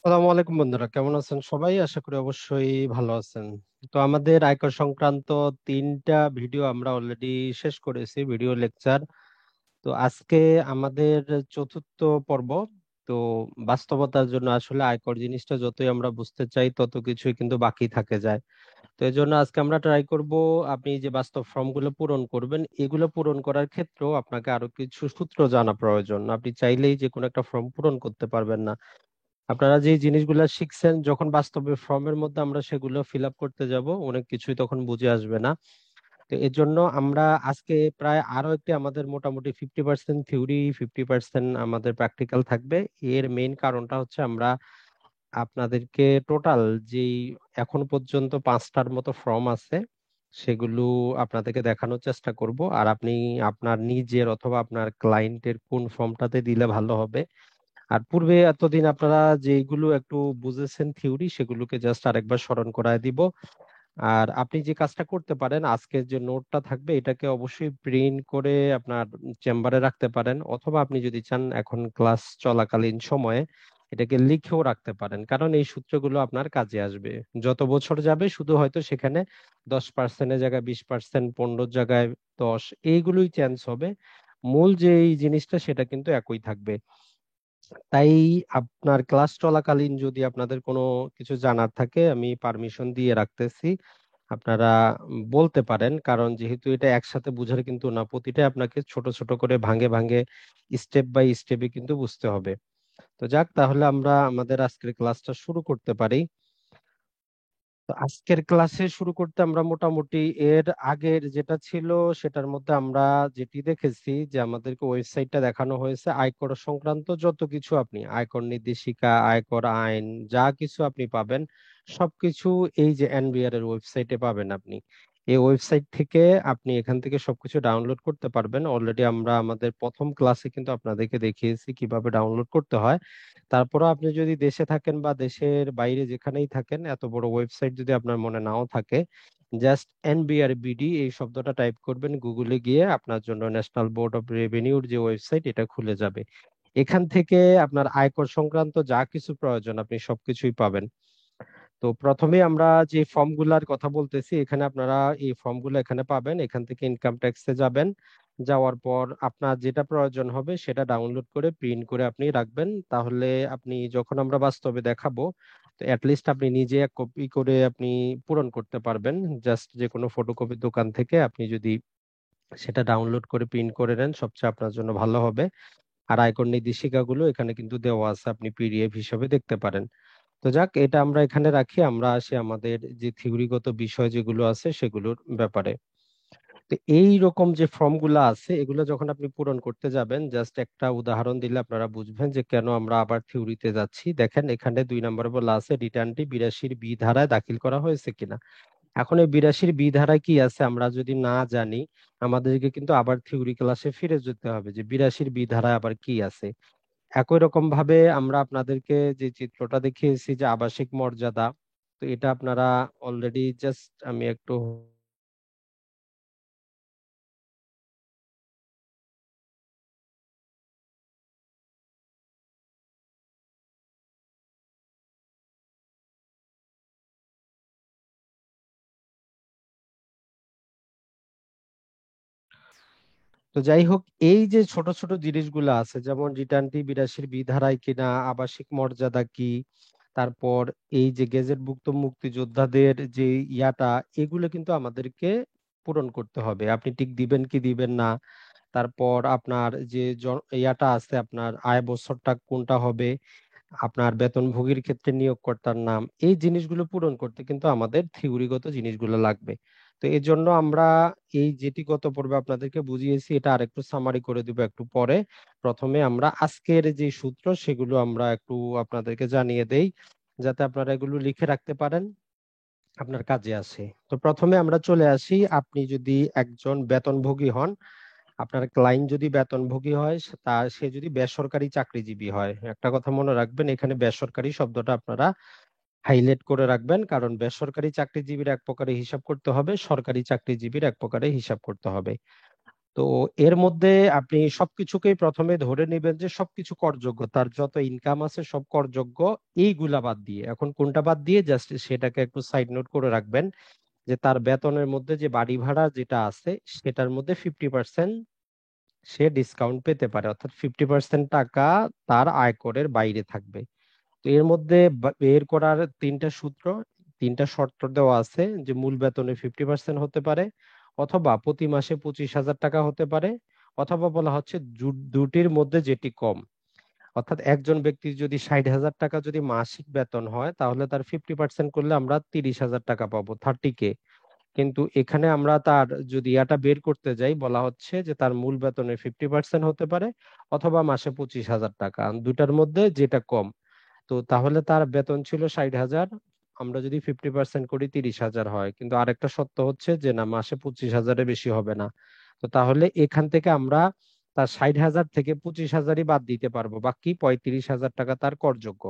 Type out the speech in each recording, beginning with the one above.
আসসালামু আলাইকুম বন্ধুরা, কেমন আছেন সবাই? আশা করি অবশ্যই ভালো আছেন। তো আমাদের আয়কর সংক্রান্ত 3টা ভিডিও আমরা অলরেডি শেষ করেছি, ভিডিও লেকচার। তো আজকে আমাদের 4র্থ পর্ব। তো বাস্তবতার জন্য আসলে আয়কর জিনিসটা যতই আমরা বুঝতে চাই তত কিছুই কিন্তু বাকি থাকে যায়। তো এই জন্য আজকে আমরা ট্রাই করব, আপনি যে বাস্তব ফর্মগুলো পূরণ করবেন এগুলো পূরণ করার ক্ষেত্রেও আপনাকে আরো কিছু সূত্র জানা প্রয়োজন। আপনি চাইলেই যে কোনো একটা ফর্ম পূরণ করতে পারবেন না। আপনারা যে জিনিসগুলো শিখছেন, যখন বাস্তবে ফর্মের মধ্যে আমরা সেগুলো ফিল আপ করতে যাব, অনেক কিছুই তখন বুঝে আসবে না। তো এর জন্য আমরা আজকে প্রায় আরো একটি আমাদের মোটামুটি 50% থিওরি, 50% আমাদের প্র্যাকটিক্যাল থাকবে। এর মেইন কারণটা হচ্ছে আমরা আপনাদেরকে টোটাল যেই এখন পর্যন্ত 5টার মতো ফর্ম আছে সেগুলো আপনাদেরকে দেখানোর চেষ্টা করব। আর আপনি আপনার নিজের অথবা আপনার ক্লায়েন্টের কোন ফর্মটাতে দিলে ভালো হবে, আর পূর্বে এতদিন আপনারা যেগুলো একটু বুঝেছেন থিওরি, সেগুলোকে জাস্ট আরেকবার স্মরণ করায় দিব। আর আপনি যে কাজটা করতে পারেন, আজকের যে নোটটা থাকবে এটাকে অবশ্যই প্রিন্ট করে আপনার চেম্বারে রাখতে পারেন, অথবা আপনি যদি চান এখন ক্লাস চলাকালীন সময়ে এটাকে লিখেও রাখতে পারেন, কারণ এই সূত্রগুলো আপনার কাজে আসবে। যত বছর যাবে শুধু হয়তো সেখানে 10%-এর জায়গায় 20%, 15 জায়গায় 10, এইগুলোই চেঞ্জ হবে। মূল যে এই জিনিসটা সেটা কিন্তু একই থাকবে। তাই আপনার ক্লাস চলাকালীন যদি আপনাদের কোনো কিছু জানার থাকে, আমি পারমিশন দিয়ে রাখতেছি। আপনারা বলতে পারেন, কারণ যেহেতু এটা একসাথে বুঝার কিন্তু না, প্রতিটা আপনাকে ছোট ছোট করে ভাঙে ভাঙে স্টেপ বাই স্টেপে কিন্তু বুঝতে হবে। তো যাক, তাহলে আমরা আমাদের আজকের ক্লাসটা শুরু করতে পারি। তো আজকের ক্লাসে শুরু করতে আমরা মোটামুটি এর আগের যেটা ছিল সেটার মধ্যে আমরা যেটি দেখেছি যে আমাদেরকে ওয়েবসাইটটা দেখানো হয়েছে, আয়কর সংক্রান্ত যত কিছু, আপনি আয়কর নির্দেশিকা, আয়কর আইন, যা কিছু আপনি পাবেন সবকিছু এই যে এনবিআর এর ওয়েবসাইটে পাবেন। আপনি এই ওয়েবসাইট থেকে আপনি এখান থেকে সবকিছু ডাউনলোড করতে পারবেন। অলরেডি আমরা আমাদের প্রথম ক্লাসে কিন্তু আপনাদেরকে দেখিয়েছি কিভাবে ডাউনলোড করতে হয়। তারপরে আপনি যদি দেশে থাকেন বা দেশের বাইরে যেখানেই থাকেন, এত বড় ওয়েবসাইট যদি আপনার মনে নাও থাকে, জাস্ট এনবিআরবিডি এই শব্দটা টাইপ করবেন গুগলে গিয়ে, আপনার জন্য ন্যাশনাল বোর্ড অফ রেভিনিউর যে ওয়েবসাইট এটা খুলে যাবে। এখান থেকে আপনার আয়কর সংক্রান্ত যা কিছু প্রয়োজন আপনি সবকিছুই পাবেন। তো প্রথমে আমরা যে ফর্মগুলার কথা বলতেছি, এখানে আপনারা এই ফর্মগুলো এখানে পাবেন। এখান থেকে ইনকাম ট্যাক্সে যাবেন, যাওয়ার পর আপনার যেটা প্রয়োজন হবে সেটা ডাউনলোড করে প্রিন্ট করে আপনি রাখবেন। তাহলে আপনি যখন আমরা বাস্তবে দেখাবো, তো অ্যাটলিস্ট আপনি নিজে এক কপি করে আপনি পূরণ করতে পারবেন। জাস্ট যে কোনো ফটোকপি দোকান থেকে আপনি যদি সেটা ডাউনলোড করে প্রিন্ট করে নেন, সবচেয়ে আপনার জন্য ভালো হবে। আর আয়কর নির্দেশিকাগুলো এখানে কিন্তু দেওয়া আছে, আপনি পিডিএফ হিসেবে দেখতে পারেন। তো যাক, এটা আমরা এখানে রাখি, আমরা আসি আমাদের যে থিওরিগত বিষয় যেগুলো আছে সেগুলোর ব্যাপারে। তো এই রকম যে ফর্ম গুলা আছে এগুলো যখন আপনি পূরণ করতে যাবেন, জাস্ট একটা উদাহরণ দিলে আপনারা বুঝবেন যে কেন আমরা আবার থিওরিতে যাচ্ছি। দেখেন এখানে 2 নম্বরে বলা আছে রিটার্নটি 82 বি ধারায় দাখিল করা হয়েছে কিনা। এখন এই 82 বি ধারায় কি আছে আমরা যদি না জানি, আমাদেরকে কিন্তু আবার থিওরি ক্লাসে ফিরে যেতে হবে যে 82 বি ধারায় আবার কি আছে। একই রকম ভাবে আমরা আপনাদেরকে যে চিত্রটা দেখিয়েছি যে আবাসিক মর্যাদা, তো এটা আপনারা অলরেডি, জাস্ট আমি একটু, তো যাই হোক, এই যে ছোট ছোট জিনিসগুলো আছে যেমন রিটার্নটি 82 বি ধারায় কিনা, আবাসিক মর্যাদা কি, তারপর এই যে গেজেটভুক্ত মুক্তিযোদ্ধাদের যে ইয়াটা, এগুলো কিন্তু আমাদেরকে পূরণ করতে হবে। আপনি টিক দিবেন কি দিবেন না। তারপর আপনার যে ইয়াটা আছে, আপনার আয় বছরটা কোনটা হবে, আপনার বেতনভোগীর ক্ষেত্রে নিয়োগকর্তার নাম, এই জিনিসগুলো পূরণ করতে কিন্তু আমাদের থিওরিগত জিনিসগুলো লাগবে। তো এই জন্য আমরা এই যেটি গত পর্বে আপনাদেরকে বুঝিয়েছি এটা আরেকটু সামারি করে দিব একটু পরে। প্রথমে আমরা আজকের যে সূত্র সেগুলো আমরা একটু আপনাদেরকে জানিয়ে দেই, যাতে আপনারা এগুলো লিখে রাখতে পারেন, আপনার কাজে আসে। তো প্রথমে আমরা চলে আসি, আপনি যদি একজন বেতনভোগী হন, আপনার ক্লায়েন্ট যদি বেতনভোগী হয়, সে যদি বেসরকারি চাকরিজীবী হয়, একটা কথা মনে রাখবেন, এখানে বেসরকারি শব্দটা আপনারা হাইলাইট করে রাখবেন, কারণ বেসরকারি চাকরিজীবীর এক প্রকারে হিসাব করতে হবে, সরকারি চাকরিজীবীর এক প্রকারে হিসাব করতে হবে। তো এর মধ্যে আপনি সবকিছুকেই প্রথমে ধরে নেবেন যে সবকিছু করযোগ্য, তার যত ইনকাম আছে সব করযোগ্য, এইগুলা বাদ দিয়ে। এখন কোনটা বাদ দিয়ে জাস্ট সেটাকে একটু সাইড নোট করে রাখবেন, যে তার বেতনের মধ্যে যে বাড়ি ভাড়া যেটা আছে সেটার মধ্যে 50% সে ডিসকাউন্ট পেতে পারে, অর্থাৎ 50% টাকা তার আয়করের বাইরে থাকবে। তো এর মধ্যে বের করার তিনটা সূত্র, তিনটা শর্ত দেওয়া আছে, যে মূল বেতনে 50% হতে পারে, অথবা প্রতি মাসে 25,000 টাকা হতে পারে, অথবা বলা হচ্ছে দুটির মধ্যে যেটি কম। অর্থাৎ একজন ব্যক্তির যদি 60,000 টাকা যদি মাসিক বেতন হয়, তাহলে তার 50% করলে আমরা 30,000 টাকা পাবো, 30K। কিন্তু এখানে আমরা তার যদি এটা বের করতে যাই, বলা হচ্ছে যে তার মূল বেতনের 50% হতে পারে, অথবা মাসে 25,000 টাকা, দুটার মধ্যে যেটা কম। তো তাহলে তার বেতন ছিল 60,000, আমরা যদি 50% করি 30,000 হয়, কিন্তু আরেকটা সত্য হচ্ছে যে না, মাসে 25,000-এর বেশি হবে না। তো তাহলে এখান থেকে আমরা তার 60,000 থেকে 25,000-ই বাদ দিতে পারবো, বাকি 35,000 টাকা তার করযোগ্য।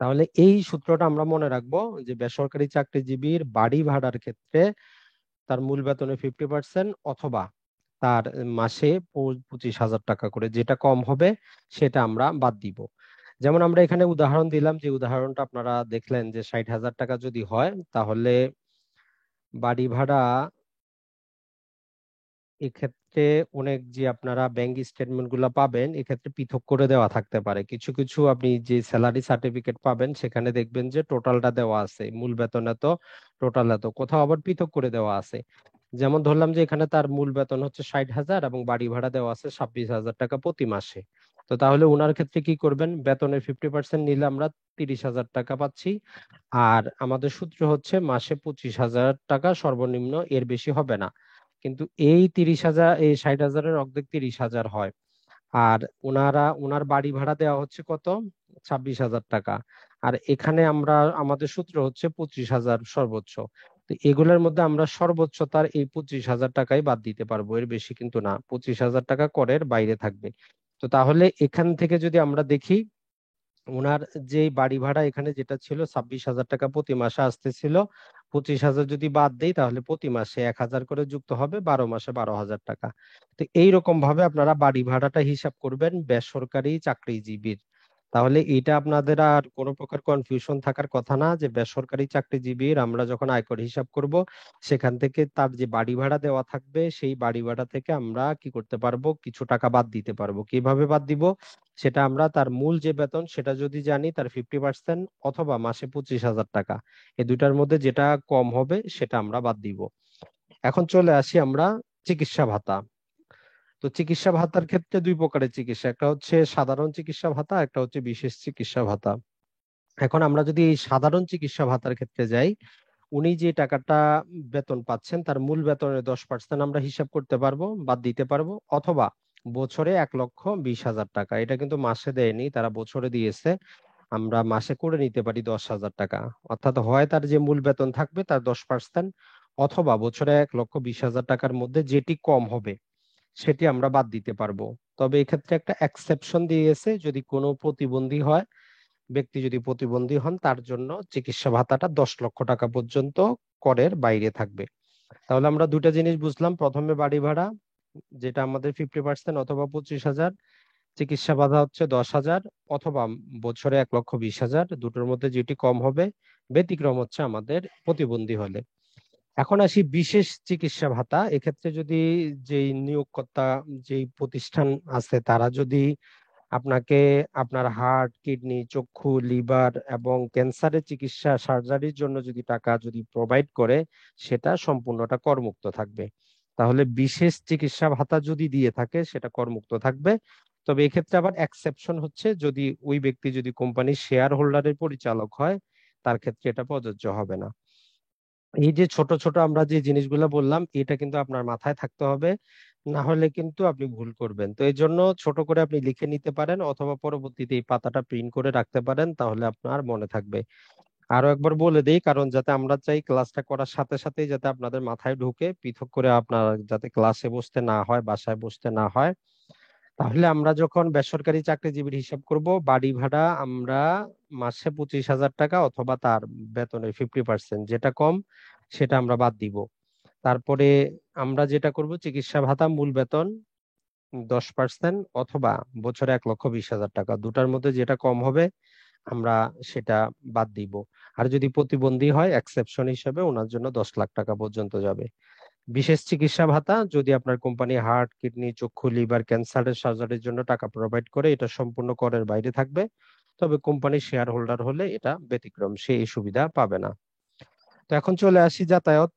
তাহলে এই সূত্রটা আমরা মনে রাখবো, যে বেসরকারি চাকরিজীবীর বাড়ি ভাড়ার ক্ষেত্রে তার মূল বেতনের 50% অথবা তার মাসে 25,000 টাকা করে, যেটা কম হবে সেটা আমরা বাদ দিব। যেমন আমরা এখানে উদাহরণ দিলাম, যে উদাহরণটা আপনারা দেখলেন, যে 60,000 টাকা যদি হয়, তাহলে বাড়ি ভাড়া এক্ষেত্রে অনেক, যে আপনারা ব্যাংক স্টেটমেন্ট গুলো পাবেন, এক্ষেত্রে পৃথক করে দেওয়া থাকতে পারে। কিছু কিছু আপনি যে স্যালারি সার্টিফিকেট পাবেন, সেখানে দেখবেন যে টোটালটা দেওয়া আছে, মূল বেতন এত, টোটাল এত, কোথাও আবার পৃথক করে দেওয়া আছে। যেমন ধরলাম যে এখানে তার মূল বেতন হচ্ছে 60,000 এবং বাড়ি ভাড়া দেওয়া আছে 26,000 টাকা প্রতি মাসে। তো তাহলে ওনার ক্ষেত্রে কি করবেন, বেতনের 50% নিলে আমরা 30,000 টাকা পাচ্ছি। আর আমাদের সূত্র হচ্ছে মাসে 25,000 টাকা সর্বনিম্ন, এর বেশি হবে না। কিন্তু এই 30,000, এই 60,000-এর অর্ধেক 30,000 হয়। আর ওনার বাড়ি ভাড়া দেওয়া হচ্ছে কত, 26,000 টাকা। আর এখানে আমরা, আমাদের সূত্র হচ্ছে 25,000 সর্বোচ্চ। তো এগুলোর মধ্যে আমরা সর্বোচ্চ তার এই 25,000 টাকাই বাদ দিতে পারবো, এর বেশি কিন্তু না। 25,000 টাকা করের বাইরে থাকবে। তো তাহলে এখান থেকে যদি আমরা দেখি, ওনার যে বাড়ি ভাড়া এখানে যেটা ছিল 26,000 টাকা প্রতি মাসে আসতেছিল, 25,000 যদি বাদ দেই, তাহলে প্রতি মাসে 1,000 করে যুক্ত হবে, 12 মাসে 12,000 টাকা। তো এইরকম ভাবে আপনারা বাড়ি ভাড়াটা হিসাব করবেন বেসরকারি চাকরিজীবীর। তাহলে এটা আপনাদের আর কোনো প্রকার কনফিউশন থাকার কথা না, যে বেসরকারি চাকরিজীবীর আমরা যখন আয়কর হিসাব করব, সেখান থেকে তার যে বাড়ি ভাড়া দেওয়া থাকবে, সেই বাড়ি ভাড়া থেকে আমরা কি করতে পারবো, কিছু টাকা বাদ দিতে পারবো। কিভাবে বাদ দিব, সেটা আমরা তার মূল যে বেতন সেটা যদি জানি, তার 50%, অথবা মাসে 25,000 টাকা, এই দুইটার মধ্যে যেটা কম হবে সেটা আমরা বাদ দিব। এখন চলে আসি আমরা চিকিৎসা ভাতা। তো চিকিৎসা ভাতার ক্ষেত্রে দুই প্রকারের চিকিৎসা, একটা হচ্ছে সাধারণ চিকিৎসা ভাতা, একটা হচ্ছে বিশেষ চিকিৎসা ভাতা। এখন আমরা যদি এই সাধারণ চিকিৎসা ভাতার ক্ষেত্রে যাই, উনি যে টাকাটা বেতন পাচ্ছেন, তার মূল বেতনের 10% আমরা হিসাব করতে পারবো, বাদ দিতে পারবো, অথবা বছরে 1,20,000 টাকা, এটা কিন্তু মাসে দেয়নি, তারা বছরে দিয়েছে, আমরা মাসে করে নিতে পারি 10,000 টাকা। অর্থাৎ হয় তার যে মূল বেতন থাকবে তার 10%, অথবা বছরে 1,20,000 টাকার মধ্যে যেটি কম হবে সেটি আমরা বাদ দিতে পারবো। তবে এক্ষেত্রে একটা এক্সেপশন দিয়েছে, যদি কোনো প্রতিবন্ধী হয়, ব্যক্তি যদি প্রতিবন্ধী হন, তার জন্য চিকিৎসা ভাতাটা 10 লক্ষ টাকা পর্যন্ত করের বাইরে থাকবে। তাহলে আমরা দুটা জিনিস বুঝলাম, প্রথমে বাড়ি ভাড়া যেটা আমাদের 50%, অথবা 25,000, চিকিৎসা ভাতা হচ্ছে 10,000, অথবা বছরে 1,20,000, দুটোর মধ্যে যেটি কম হবে। ব্যতিক্রম হচ্ছে আমাদের প্রতিবন্ধী হলে। এখন আসি বিশেষ চিকিৎসা ভাতা। এক্ষেত্রে যদি যেই নিয়োগকর্তা, যেই প্রতিষ্ঠান আছে, তারা যদি আপনাকে আপনার হার্ট, কিডনি, চক্ষু, লিভার এবং ক্যান্সারের চিকিৎসা, সার্জারির জন্য যদি টাকা যদি প্রোভাইড করে, সেটা সম্পূর্ণটা করমুক্ত থাকবে। তাহলে বিশেষ চিকিৎসা ভাতা যদি দিয়ে থাকে, সেটা করমুক্ত থাকবে। তবে এক্ষেত্রে আবার এক্সেপশন হচ্ছে, যদি ওই ব্যক্তি যদি কোম্পানির শেয়ার হোল্ডারের পরিচালক হয়, তার ক্ষেত্রে এটা প্রযোজ্য হবে না। এই যে ছোট ছোট আমরা যে জিনিসগুলো বললাম, এটা কিন্তু আপনার মাথায় থাকতে হবে, না হলে কিন্তু আপনি ভুল করবেন। তো এই জন্য ছোট করে আপনি লিখে নিতে পারেন, অথবা পরবর্তীতে এই পাতাটা প্রিন্ট করে রাখতে পারেন, তাহলে আপনার মনে থাকবে। আরো একবার বলে দেই, কারণ যাতে আমরা চাই ক্লাসটা করার সাথে সাথেই যাতে আপনাদের মাথায় ঢুকে, পৃথক করে আপনার যাতে ক্লাসে বসতে না হয়, বাসায় বসতে না হয়। তাহলে আমরা যখন বেসরকারি চাকরিজীবীর হিসাব করব, বাড়ি ভাড়া আমরা মাসে 25,000 টাকা, অথবা তার বেতনের 50% যেটা কম সেটা আমরা বাদ দিব। তারপরে আমরা যেটা করব, চিকিৎসা ভাতা মূল বেতন 10% অথবা বছরে 1,20,000 টাকা, দুটার মধ্যে যেটা কম হবে আমরা সেটা বাদ দিব। আর যদি প্রতিবন্ধী হয়, এক্সেপশন হিসেবে ওনার জন্য 10 লাখ টাকা পর্যন্ত যাবে। বিশেষ চিকিৎসা ভাতা যদি আপনার কোম্পানি হার্ট, কিডনি, চক্ষু, লিভার, ক্যান্সারের সার্জারির জন্য টাকা প্রোভাইড করে, এটা সম্পূর্ণ করের বাইরে থাকবে। তবে কোম্পানির শেয়ার হোল্ডার হলে এটা ব্যতিক্রম, সে এই সুবিধা পাবে না। তো এখন চলে আসি যাতায়াত।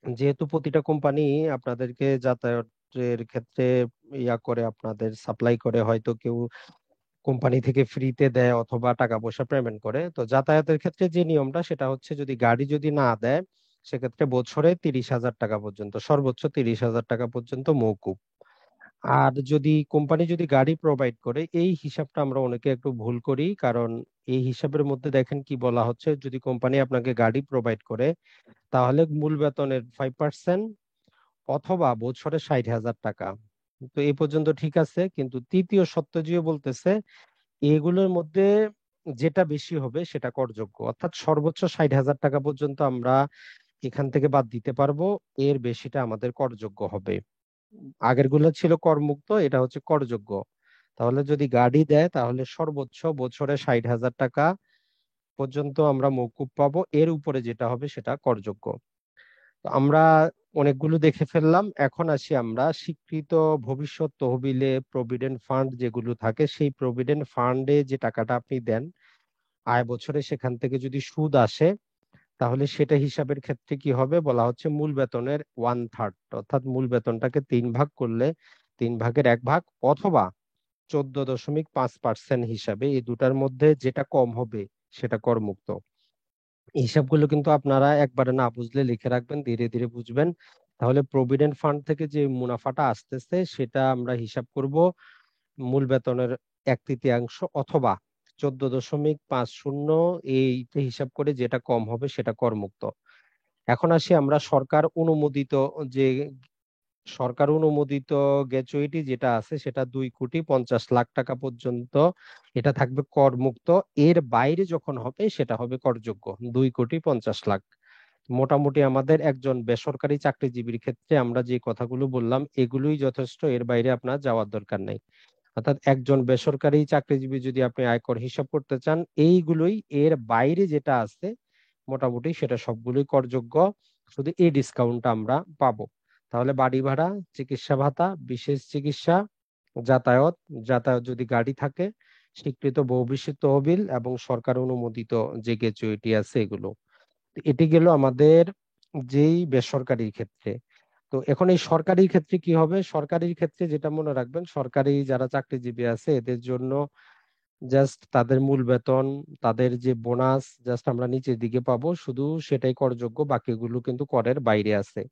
যেহেতু প্রতিটা কোম্পানি আপনাদেরকে যাতায়াতের ক্ষেত্রে করে, আপনাদের সাপ্লাই করে, হয়তো কেউ কোম্পানি থেকে ফ্রিতে দেয় অথবা টাকা পয়সা পেমেন্ট করে। তো যাতায়াতের ক্ষেত্রে যে নিয়মটা সেটা হচ্ছে, যদি গাড়ি যদি না দেয় সেক্ষেত্রে বছরে 30,000 টাকা পর্যন্ত, সর্বোচ্চ 30,000 টাকা পর্যন্ত মওকুফ। আর যদি কোম্পানি যদি গাড়ি প্রোভাইড করে, এই হিসাবটা আমরা অনেকে একটু ভুল করি, কারণ এই হিসাবের মধ্যে দেখেন কি বলা হচ্ছে, যদি কোম্পানি আপনাকে গাড়ি প্রোভাইড করে তাহলে মূল বেতনের 5% অথবা বছরে 60,000 টাকা। তো এই পর্যন্ত ঠিক আছে, কিন্তু তৃতীয় সত্যজিও বলতেছে এগুলোর মধ্যে যেটা বেশি হবে সেটা করযোগ্য, অর্থাৎ সর্বোচ্চ 60,000 টাকা পর্যন্ত আমরা এখান থেকে বাদ দিতে পারবো, এর বেশিটা আমাদের করযোগ্য হবে। আগের গুলো ছিল করমুক্ত, এটা হচ্ছে করযোগ্য। তাহলে যদি গাড়ি দেয় তাহলে সর্বোচ্চ বছরে 60,000 টাকা পর্যন্ত আমরা মওকুফ পাবো, এর উপরে যেটা হবে সেটা করযোগ্য। তো আমরা অনেকগুলো দেখে ফেললাম, এখন আসি আমরা স্বীকৃত ভবিষ্যৎ তহবিলে, প্রভিডেন্ট ফান্ড যেগুলো থাকে, সেই প্রভিডেন্ট ফান্ডে যে টাকাটা আপনি দেন আয় বছরে, সেখান থেকে যদি সুদ আসে তাহলে সেটা হিসাবের ক্ষেত্রে কি হবে বলা হচ্ছে, মূল বেতনের 1/3, অর্থাৎ মূল বেতনটাকে 3 ভাগ করলে 3 ভাগের 1 ভাগ অথবা 14.5% হিসাবে, এই দুটার মধ্যে যেটা কম হবে সেটা করমুক্ত। এই হিসাবগুলো কিন্তু আপনারা একবারে না বুঝলে লিখে রাখবেন, ধীরে ধীরে বুঝবেন। তাহলে প্রভিডেন্ট ফান্ড থেকে যে মুনাফাটা আসতেছে সেটা আমরা হিসাব করব মূল বেতনের 1/3 অথবা 14.50, এইটা হিসাব করে যেটা কম হবে সেটা করমুক্ত। এখন আসি আমরা যে সরকার অনুমোদিত গ্র্যাচুইটি যেটা আছে সেটা 2,50,00,000 টাকা পর্যন্ত এটা থাকবে করমুক্ত। এর বাইরে যখন হবে সেটা হবে করযোগ্য, 2,50,00,000। মোটামুটি আমাদের একজন বেসরকারি চাকরিজীবীর ক্ষেত্রে আমরা যে কথাগুলো বললাম এগুলোই যথেষ্ট, এর বাইরে আপনার যাওয়ার দরকার নেই। অর্থাৎ একজন বেসরকারি চাকরিজীবী যদি আপনি আয়কর হিসাব করতে চান, এইগুলোই, এর বাইরে যেটা আছে মোটামুটি সেটা সবগুলোই করযোগ্য, শুধু এই ডিসকাউন্টটা আমরা পাবো। তাহলে বাড়ি ভাড়া, চিকিৎসা ভাতা, বিশেষ চিকিৎসা, যাতায়াত, যাতায়াত যদি গাড়ি থাকে, স্বীকৃত ভবিষ্যৎ তহবিল এবং সরকার অনুমোদিত যে গ্র্যাচুইটি আছে এগুলো। এটি গেল আমাদের যেই বেসরকারি ক্ষেত্রে। তো এখন এই সরকারি ক্ষেত্রে কি হবে, সরকারি ক্ষেত্রে যেটা মনে রাখবেন, সরকারি যারা চাকরিজীবী আছে এদের জন্য জাস্ট তাদের মূল বেতন, তাদের যে বোনাস জাস্ট আমরা নিচের দিকে পাবো, শুধু সেটাই করযোগ্য, বাকিগুলো কিন্তু করের বাইরে আছে।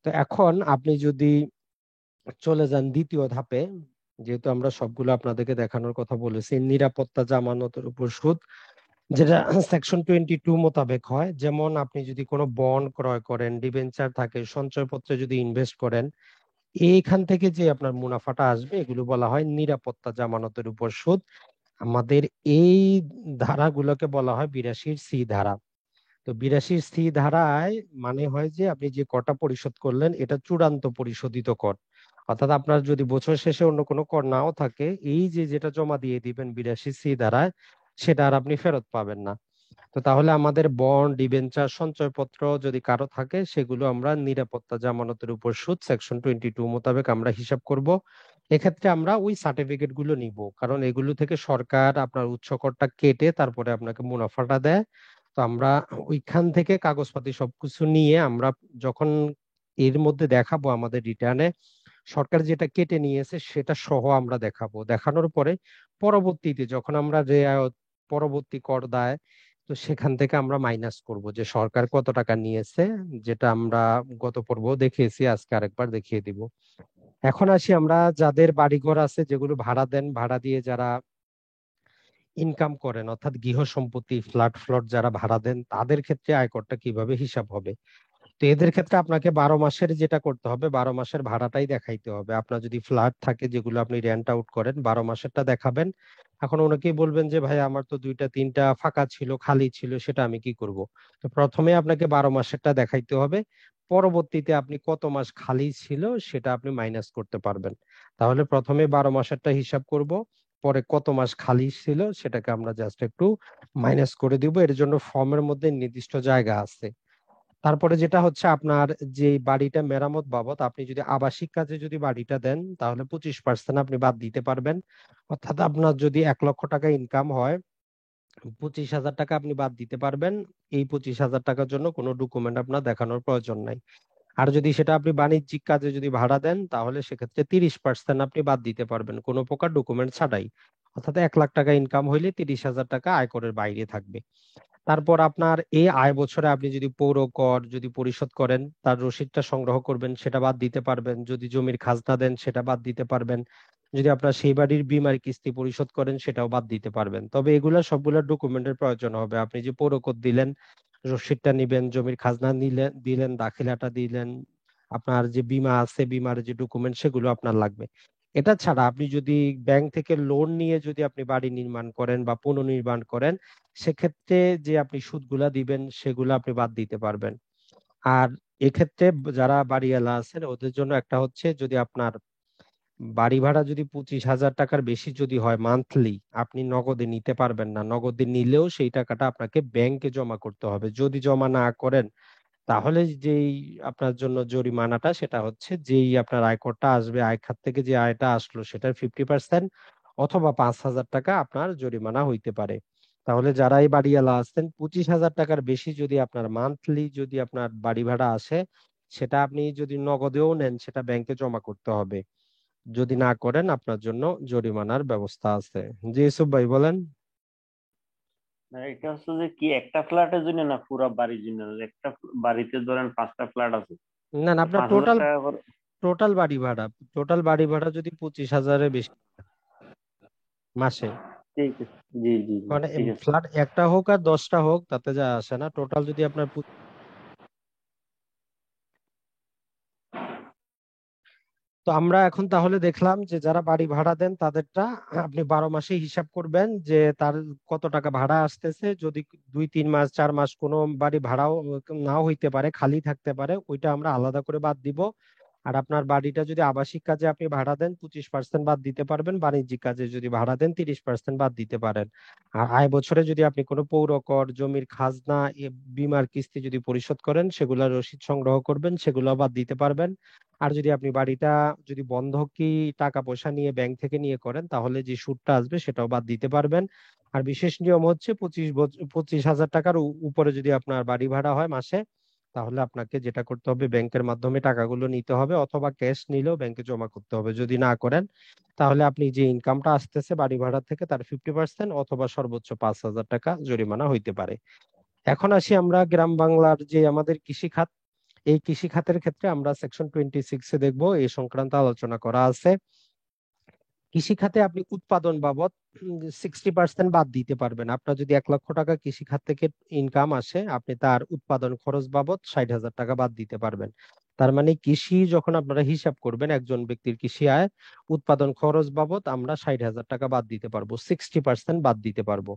তো এখন আপনি যদি চলে যান দ্বিতীয় ধাপে, যেহেতু আমরা সবগুলো আপনাদেরকে দেখানোর কথা বলেছি, নিরাপত্তা জামানতের উপর সুদ, যেটা সেকশন 22 মোতাবেক হয়। যেমন আপনি যদি কোনো বন্ড ক্রয় করেন, ডিবেঞ্চার থাকে, সঞ্চয়পত্রে যদি ইনভেস্ট করেন, এইখান থেকে যে আপনার মুনাফাটা আসবে এগুলো বলা হয় নিরাপত্তা জামানতের উপর সুদ। আমাদের এই ধারাগুলোকে বলা হয় 82 ধারা। তো 82 ধারায় মানে হয় যে আপনি যে করটা পরিশোধ করলেন এটা চূড়ান্ত পরিশোধিত কর, অর্থাৎ আপনার যদি বছর শেষে অন্য কোনো কর নাও থাকে, এই যে যেটা জমা দিয়ে দিবেন 82 ধারায়, সেটা আর আপনি ফেরত পাবেন না। তো তাহলে আমাদের বন্ড, ডিবেঞ্চার, সঞ্চয়পত্র যদি কারো থাকে সেগুলো আমরা নিরাপত্তা জামানতের উপর সুদ সেকশন 22 মোতাবেক আমরা হিসাব করব। এক্ষেত্রে আমরা ওই সার্টিফিকেট গুলো নিব, কারণ এগুলো থেকে সরকার আপনার উৎস করটা কেটে তারপরে আপনাকে মুনাফাটা দেয়। তো আমরা ওইখান থেকে কাগজপাতি সবকিছু নিয়ে আমরা যখন এর মধ্যে দেখাবো আমাদের রিটার্নে, সরকার যেটা কেটে নিয়েছে সেটা সহ আমরা দেখাবো। দেখানোর পরে পরবর্তীতে যখন আমরা পরবর্তী কর দায়, তো সেখান থেকে আমরা মাইনাস করব যে সরকার কত টাকা নিয়েছে, যেটা আমরা গত পর্ব দেখিয়েছি, আজকে আরেকবার দেখিয়ে দিব। এখন আসি আমরা যাদের বাড়িঘর আছে, যেগুলো ভাড়া দেন, ভাড়া দিয়ে যারা ইনকাম করেন, অর্থাৎ গৃহ সম্পত্তি, ফ্ল্যাট ফ্লট যারা ভাড়া দেন, তাদের ক্ষেত্রে আয়করটা কিভাবে হিসাব হবে। তো এদের ক্ষেত্রে আপনাকে 12 মাসের যেটা করতে হবে, 12 মাসের ভাড়াটাই দেখাইতে হবে। আপনার যদি ফ্ল্যাট থাকে যেগুলো আপনি রেন্ট আউট করেন, 12 মাসেরটা দেখাবেন। এখন অনেকেই বলবেন যে ভাই আমার তো দুইটা তিনটা ফাঁকা ছিল, খালি ছিল, সেটা আমি কি করব? তো প্রথমে আপনাকে 12 মাসেরটা দেখাইতে হবে, পরবর্তীতে আপনি কত মাস খালি ছিল সেটা আপনি মাইনাস করতে পারবেন। তাহলে প্রথমে 12 মাসেরটা হিসাব করব, পরে কত মাস খালি ছিল সেটাকে আমরা জাস্ট একটু মাইনাস করে দিব। এর জন্য ফর্মের মধ্যে নির্দিষ্ট জায়গা আছে। তারপরে যেটা হচ্ছে আপনার যে বাড়িটা মেরামত বাবদ, আপনি যদি আবাসিক কাজে যদি বাড়িটা দেন তাহলে 25% আপনি বাদ দিতে পারবেন। অর্থাৎ আপনার যদি 1 লক্ষ টাকা ইনকাম হয়, 25,000 টাকা আপনি বাদ দিতে পারবেন। এই 25,000 টাকার জন্য কোনো ডকুমেন্ট আপনার দেখানোর প্রয়োজন নাই। আর যদি সেটা আপনি বাণিজ্যিক কাজে যদি ভাড়া দেন তাহলে সেক্ষেত্রে 30% আপনি বাদ দিতে পারবেন কোনো প্রকার ডকুমেন্ট ছাড়াই। অর্থাৎ 1 লাখ টাকা ইনকাম হইলে 30,000 টাকা আয়করের বাইরে থাকবে। তারপর আপনার এই আয় বছরে আপনি যদি পৌর কর যদি পরিশোধ করেন, তার রসিদটা সংগ্রহ করবেন, সেটা বাদ দিতে পারবেন। যদি জমির খাজনা দেন সেটা বাদ দিতে পারবেন। যদি আপনার সেই বাড়ির বীমার কিস্তি পরিশোধ করেন সেটাও বাদ দিতে পারবেন। তবে এগুলা সবগুলা ডকুমেন্টের প্রয়োজন হবে। আপনি যে পৌর কর দিলেন, রসিদটা নিবেন, জমির খাজনা নিলেন দিলেন, দাখিলাটা দিলেন, আপনার যে বীমা আছে বীমার যে ডকুমেন্ট সেগুলো আপনার লাগবে। এটা ছাড়া আপনি যদি ব্যাংক থেকে লোন নিয়ে যদি আপনি বাড়ি নির্মাণ করেন বা পুনর্নির্মাণ করেন, সেক্ষেত্রে যে আপনি সুদগুলা দিবেন সেগুলো আপনি বাদ দিতে পারবেন। আর এক্ষেত্রে যারা বাড়িওয়ালা আছেন ওদের জন্য একটা হচ্ছে, যদি আপনার বাড়ি ভাড়া যদি 25,000 টাকার বেশি যদি হয় মান্থলি, আপনি নগদে নিতে পারবেন না। নগদে নিলেও সেই টাকাটা আপনাকে ব্যাংকে জমা করতে হবে। যদি জমা না করেন তাহলে যেই আপনার জন্য জরিমানাটা সেটা হচ্ছে, যেই আপনার আয়করটা আসবে, আয় খাত থেকে যে আয়টা আসলো সেটার 50% অথবা 5,000 টাকা আপনার জরিমানা হইতে পারে। তাহলে যারা এই বাড়িওয়ালা আছেন, 25,000 টাকার বেশি যদি আপনার মান্থলি যদি আপনার বাড়ি ভাড়া আসে, সেটা আপনি যদি নগদেও নেন সেটা ব্যাংকে জমা করতে হবে। যদি না করেন আপনার জন্য জরিমানার ব্যবস্থা আছে। জি ইউসুফ ভাই বলেন। না, এটা হচ্ছে যে কি একটা ফ্ল্যাটের জন্য না পুরো বাড়ির জন্য? একটা বাড়িতে ধরেন 5টা ফ্ল্যাট আছে, না না, তো আপনার 5,000 টোটাল টাকা করে। টোটাল বাড়ি ভাড়া, টোটাল বাড়ি ভাড়া যদি 25,000-এর বেশি মাসে, ঠিক আছে। জি জি জি, মানে ঠিক আছে। ফ্ল্যাট একটা হোক আর 10টা হোক তাতে যা আসে না, টোটাল যদি আপনার তো আমরা এখন তাহলে দেখলাম যে যারা বাড়ি ভাড়া দেন তাদেরটা আপনি 12 মাসে হিসাব করবেন যে তার কত টাকা ভাড়া আসতেছে। যদি 2-3 মাস 4 মাস কোনো বাড়ি ভাড়াও নাও হইতে পারে, খালি থাকতে পারে, ওইটা আমরা আলাদা করে বাদ দিব। আর আপনার বাড়িটা যদি আবাসিক কাজে আপনি ভাড়া দেন 25% বাদ দিতে পারবেন, বাণিজ্যিক কাজে যদি ভাড়া দেন 30% বাদ দিতে পারেন। আর আয় বছরে যদি আপনি কোনো পৌর কর, জমির খাজনা, বীমার কিস্তি যদি পরিশোধ করেন সেগুলা রসিদ সংগ্রহ করবেন, সেগুলো বাদ দিতে পারবেন। আর যদি আপনি বাড়িটা যদি বন্ধকি টাকা পয়সা নিয়ে ব্যাংক থেকে নিয়ে করেন তাহলে যে সুদটা আসবে সেটাও বাদ দিতে পারবেন। আর বিশেষ নিয়ম হচ্ছে 25,000 টাকার উপরে যদি আপনার বাড়ি ভাড়া হয় মাসে, তাহলে আপনাকে যেটা করতে হবে ব্যাংকের মাধ্যমে টাকাগুলো নিতে হবে, অথবা ক্যাশ নিলেও ব্যাংকে জমা করতে হবে। যদি না করেন তাহলে আপনি যে ইনকামটা আসতেছে বাড়ি ভাড়া থেকে তার 50% অথবা সর্বোচ্চ 5,000 টাকা জরিমানা হইতে পারে। এখন আসি আমরা গ্রাম বাংলার যে আমাদের কৃষি খাত, এই কৃষি খাতের ক্ষেত্রে আমরা সেকশন 26-এ দেখবো এই সংক্রান্ত আলোচনা করা আছে। কৃষি খাতে আপনি উৎপাদন বাবদ 60% বাদ দিতে পারবেন। আপনার যদি 1 লক্ষ টাকা কৃষি খাত থেকে ইনকাম আসে, আপনি তার উৎপাদন খরচ বাবদ 60,000 টাকা বাদ দিতে পারবেন। তার মানে কৃষি যখন আপনারা হিসাব করবেন একজন ব্যক্তির কৃষি আয়, উৎপাদন খরচ বাবদ আমরা 60,000 টাকা বাদ দিতে পারবো, 60% বাদ দিতে পারবো।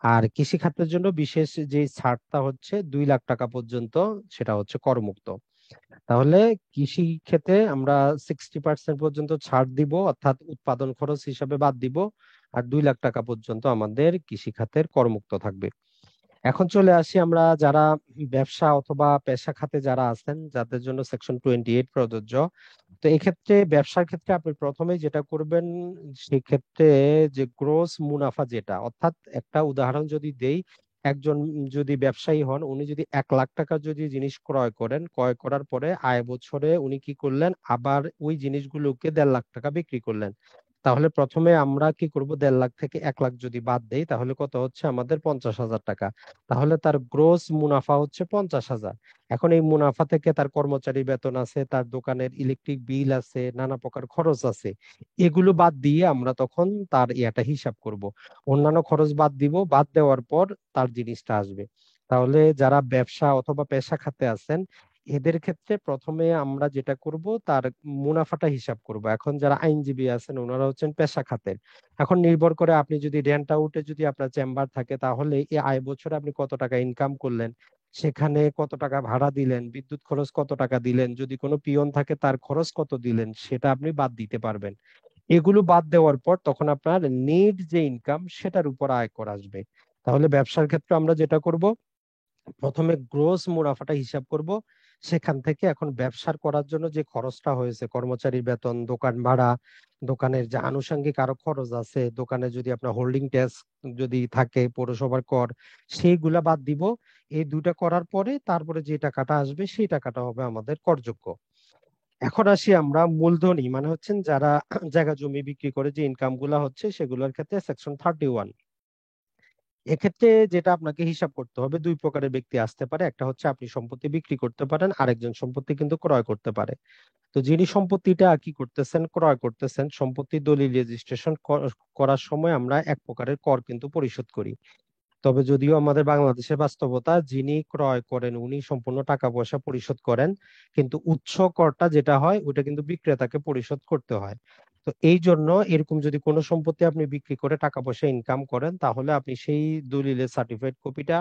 আর কৃষি খাতের জন্য বিশেষ যে ছাড়টা হচ্ছে 2 লাখ টাকা পর্যন্ত, সেটা হচ্ছে করমুক্ত। তাহলে কৃষি ক্ষেত্রে আমরা 60% পর্যন্ত ছাড় দিব, অর্থাৎ উৎপাদন খরচ হিসাবে বাদ দিব। আর 2 লাখ টাকা পর্যন্ত আমাদের কৃষি খাতের করমুক্ত থাকবে। এখন চলে আসি আমরা যারা ব্যবসা অথবা পেশা খাতে যারা আছেন, যাদের জন্য সেকশন 28 প্রযোজ্য। তো এক্ষেত্রে ব্যবসার ক্ষেত্রে আপনি প্রথমেই যেটা করবেন, সেক্ষেত্রে যে গ্রোস মুনাফা যেটা, অর্থাৎ একটা উদাহরণ যদি দেই, একজন যদি ব্যবসায়ী হন, উনি যদি 1 লাখ টাকা যদি জিনিস ক্রয় করেন, ক্রয় করার পরে আয় বছরে উনি কি করলেন, আবার ওই জিনিসগুলোকে 1.5 লাখ টাকা বিক্রি করলেন। তাহলে প্রথমে আমরা কি করব, 1.5 লাখ থেকে 1 লাখ যদি বাদ দেই তাহলে কত হচ্ছে আমাদের 50,000 টাকা। তাহলে তার গ্রোস মুনাফা হচ্ছে 50,000। এখন এই মুনাফা থেকে তার কর্মচারী বেতন আছে, তার দোকানের ইলেকট্রিক বিল আছে, নানা প্রকার খরচ আছে, এগুলো বাদ দিয়ে আমরা তখন তার ইয়াটা হিসাব করব। অন্যান্য খরচ বাদ দিব, বাদ দেওয়ার পর তার জিনিসটা আসবে। তাহলে যারা ব্যবসা অথবা পেশা খাতে আছেন, এদের ক্ষেত্রে প্রথমে আমরা যেটা করব তার মুনাফাটা হিসাব করব। এখন যারা আইনজীবী আছেন ওনারা হচ্ছেন পেশা খাতের। এখন নির্ভর করে আপনি যদি রেন্ট আউটে যদি আপনার চেম্বার থাকে তাহলে এই আয় বছরে আপনি কত টাকা ইনকাম করলেন, সেখানে কত টাকা ভাড়া দিলেন, বিদ্যুৎ খরচ কত টাকা দিলেন, যদি কোনো পিয়ন থাকে তার খরচ কত দিলেন, সেটা আপনি বাদ দিতে পারবেন। এগুলো বাদ দেওয়ার পর তখন আপনার নেট যে ইনকাম সেটার উপর আয়কর আসবে। তাহলে ব্যবসার ক্ষেত্রে আমরা যেটা করব, প্রথমে গ্রোস মুনাফাটা হিসাব করব। সেখান থেকে এখন ব্যবসার করার জন্য যে খরচটা হয়েছে, কর্মচারীর বেতন, দোকান ভাড়া, দোকানের যে আনুষঙ্গিক আরো খরচ আছে, দোকানে যদি আপনার হোল্ডিং ট্যাক্স যদি থাকে, পৌরসভার কর, সেইগুলা বাদ দিব। এই দুইটা করার পরে তারপরে যে টাকাটা আসবে সেই টাকাটা হবে আমাদের করযোগ্য। এখন আসি আমরা মূলধনী মানে হচ্ছেন যারা জায়গা জমি বিক্রি করে যে ইনকাম গুলা হচ্ছে সেগুলোর ক্ষেত্রে সেকশন 31। এক্ষেত্রে যেটা আপনাকে হিসাব করতে হবে, দুই প্রকারের ব্যক্তি আসতে পারে। একটা হচ্ছে আপনি সম্পত্তি বিক্রি করতে পারেন, আরেকজন সম্পত্তি কিন্তু ক্রয় করতে পারে। তো যিনি সম্পত্তিটা কি করতেছেন, ক্রয় করতেছেন, সম্পত্তি দলিল রেজিস্ট্রেশন করার সময় আমরা এক প্রকারের কর কিন্তু পরিশোধ করি। তবে যদিও আমাদের বাংলাদেশের বাস্তবতা, যিনি ক্রয় করেন উনি সম্পূর্ণ টাকা পয়সা পরিশোধ করেন, কিন্তু উৎস করটা যেটা হয় ওটা কিন্তু বিক্রেতাকে পরিশোধ করতে হয়। তো এই জন্য এরকম যদি কোনো সম্পত্তি আপনি বিক্রি করে টাকা পয়সা ইনকাম করেন তাহলে আপনি সেই দলিলের সার্টিফাইড কপিটা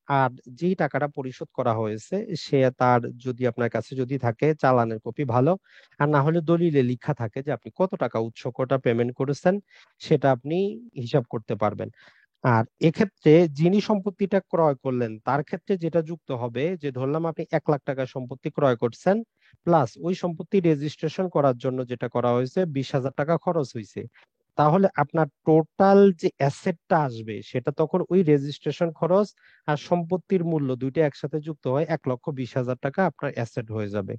আর যেই টাকাটা পরিশোধ করা হয়েছে সে তার যদি আপনার কাছে যদি থাকে চালানের কপি ভালো, আর না হলে দলিলে লেখা থাকে যে আপনি কত টাকা উৎস করটা পেমেন্ট করেছেন, সেটা আপনি হিসাব করতে পারবেন। আর এক্ষেত্রে যিনি সম্পত্তিটা ক্রয় করলেন তার ক্ষেত্রে যেটা যুক্ত হবে, যে ধরলাম আপনি 1 লাখ টাকার সম্পত্তি ক্রয় করছেন, প্লাস ওই সম্পত্তি রেজিস্ট্রেশন করার জন্য যেটা করা হয়েছে 20,000 টাকা খরচ হয়েছে, তাহলে আপনার টোটাল যে অ্যাসেটটা আসবে সেটা তখন ওই রেজিস্ট্রেশন খরচ আর সম্পত্তির মূল্য দুইটা একসাথে যুক্ত হয় 1,20,000 টাকা আপনার অ্যাসেট হয়ে যাবে।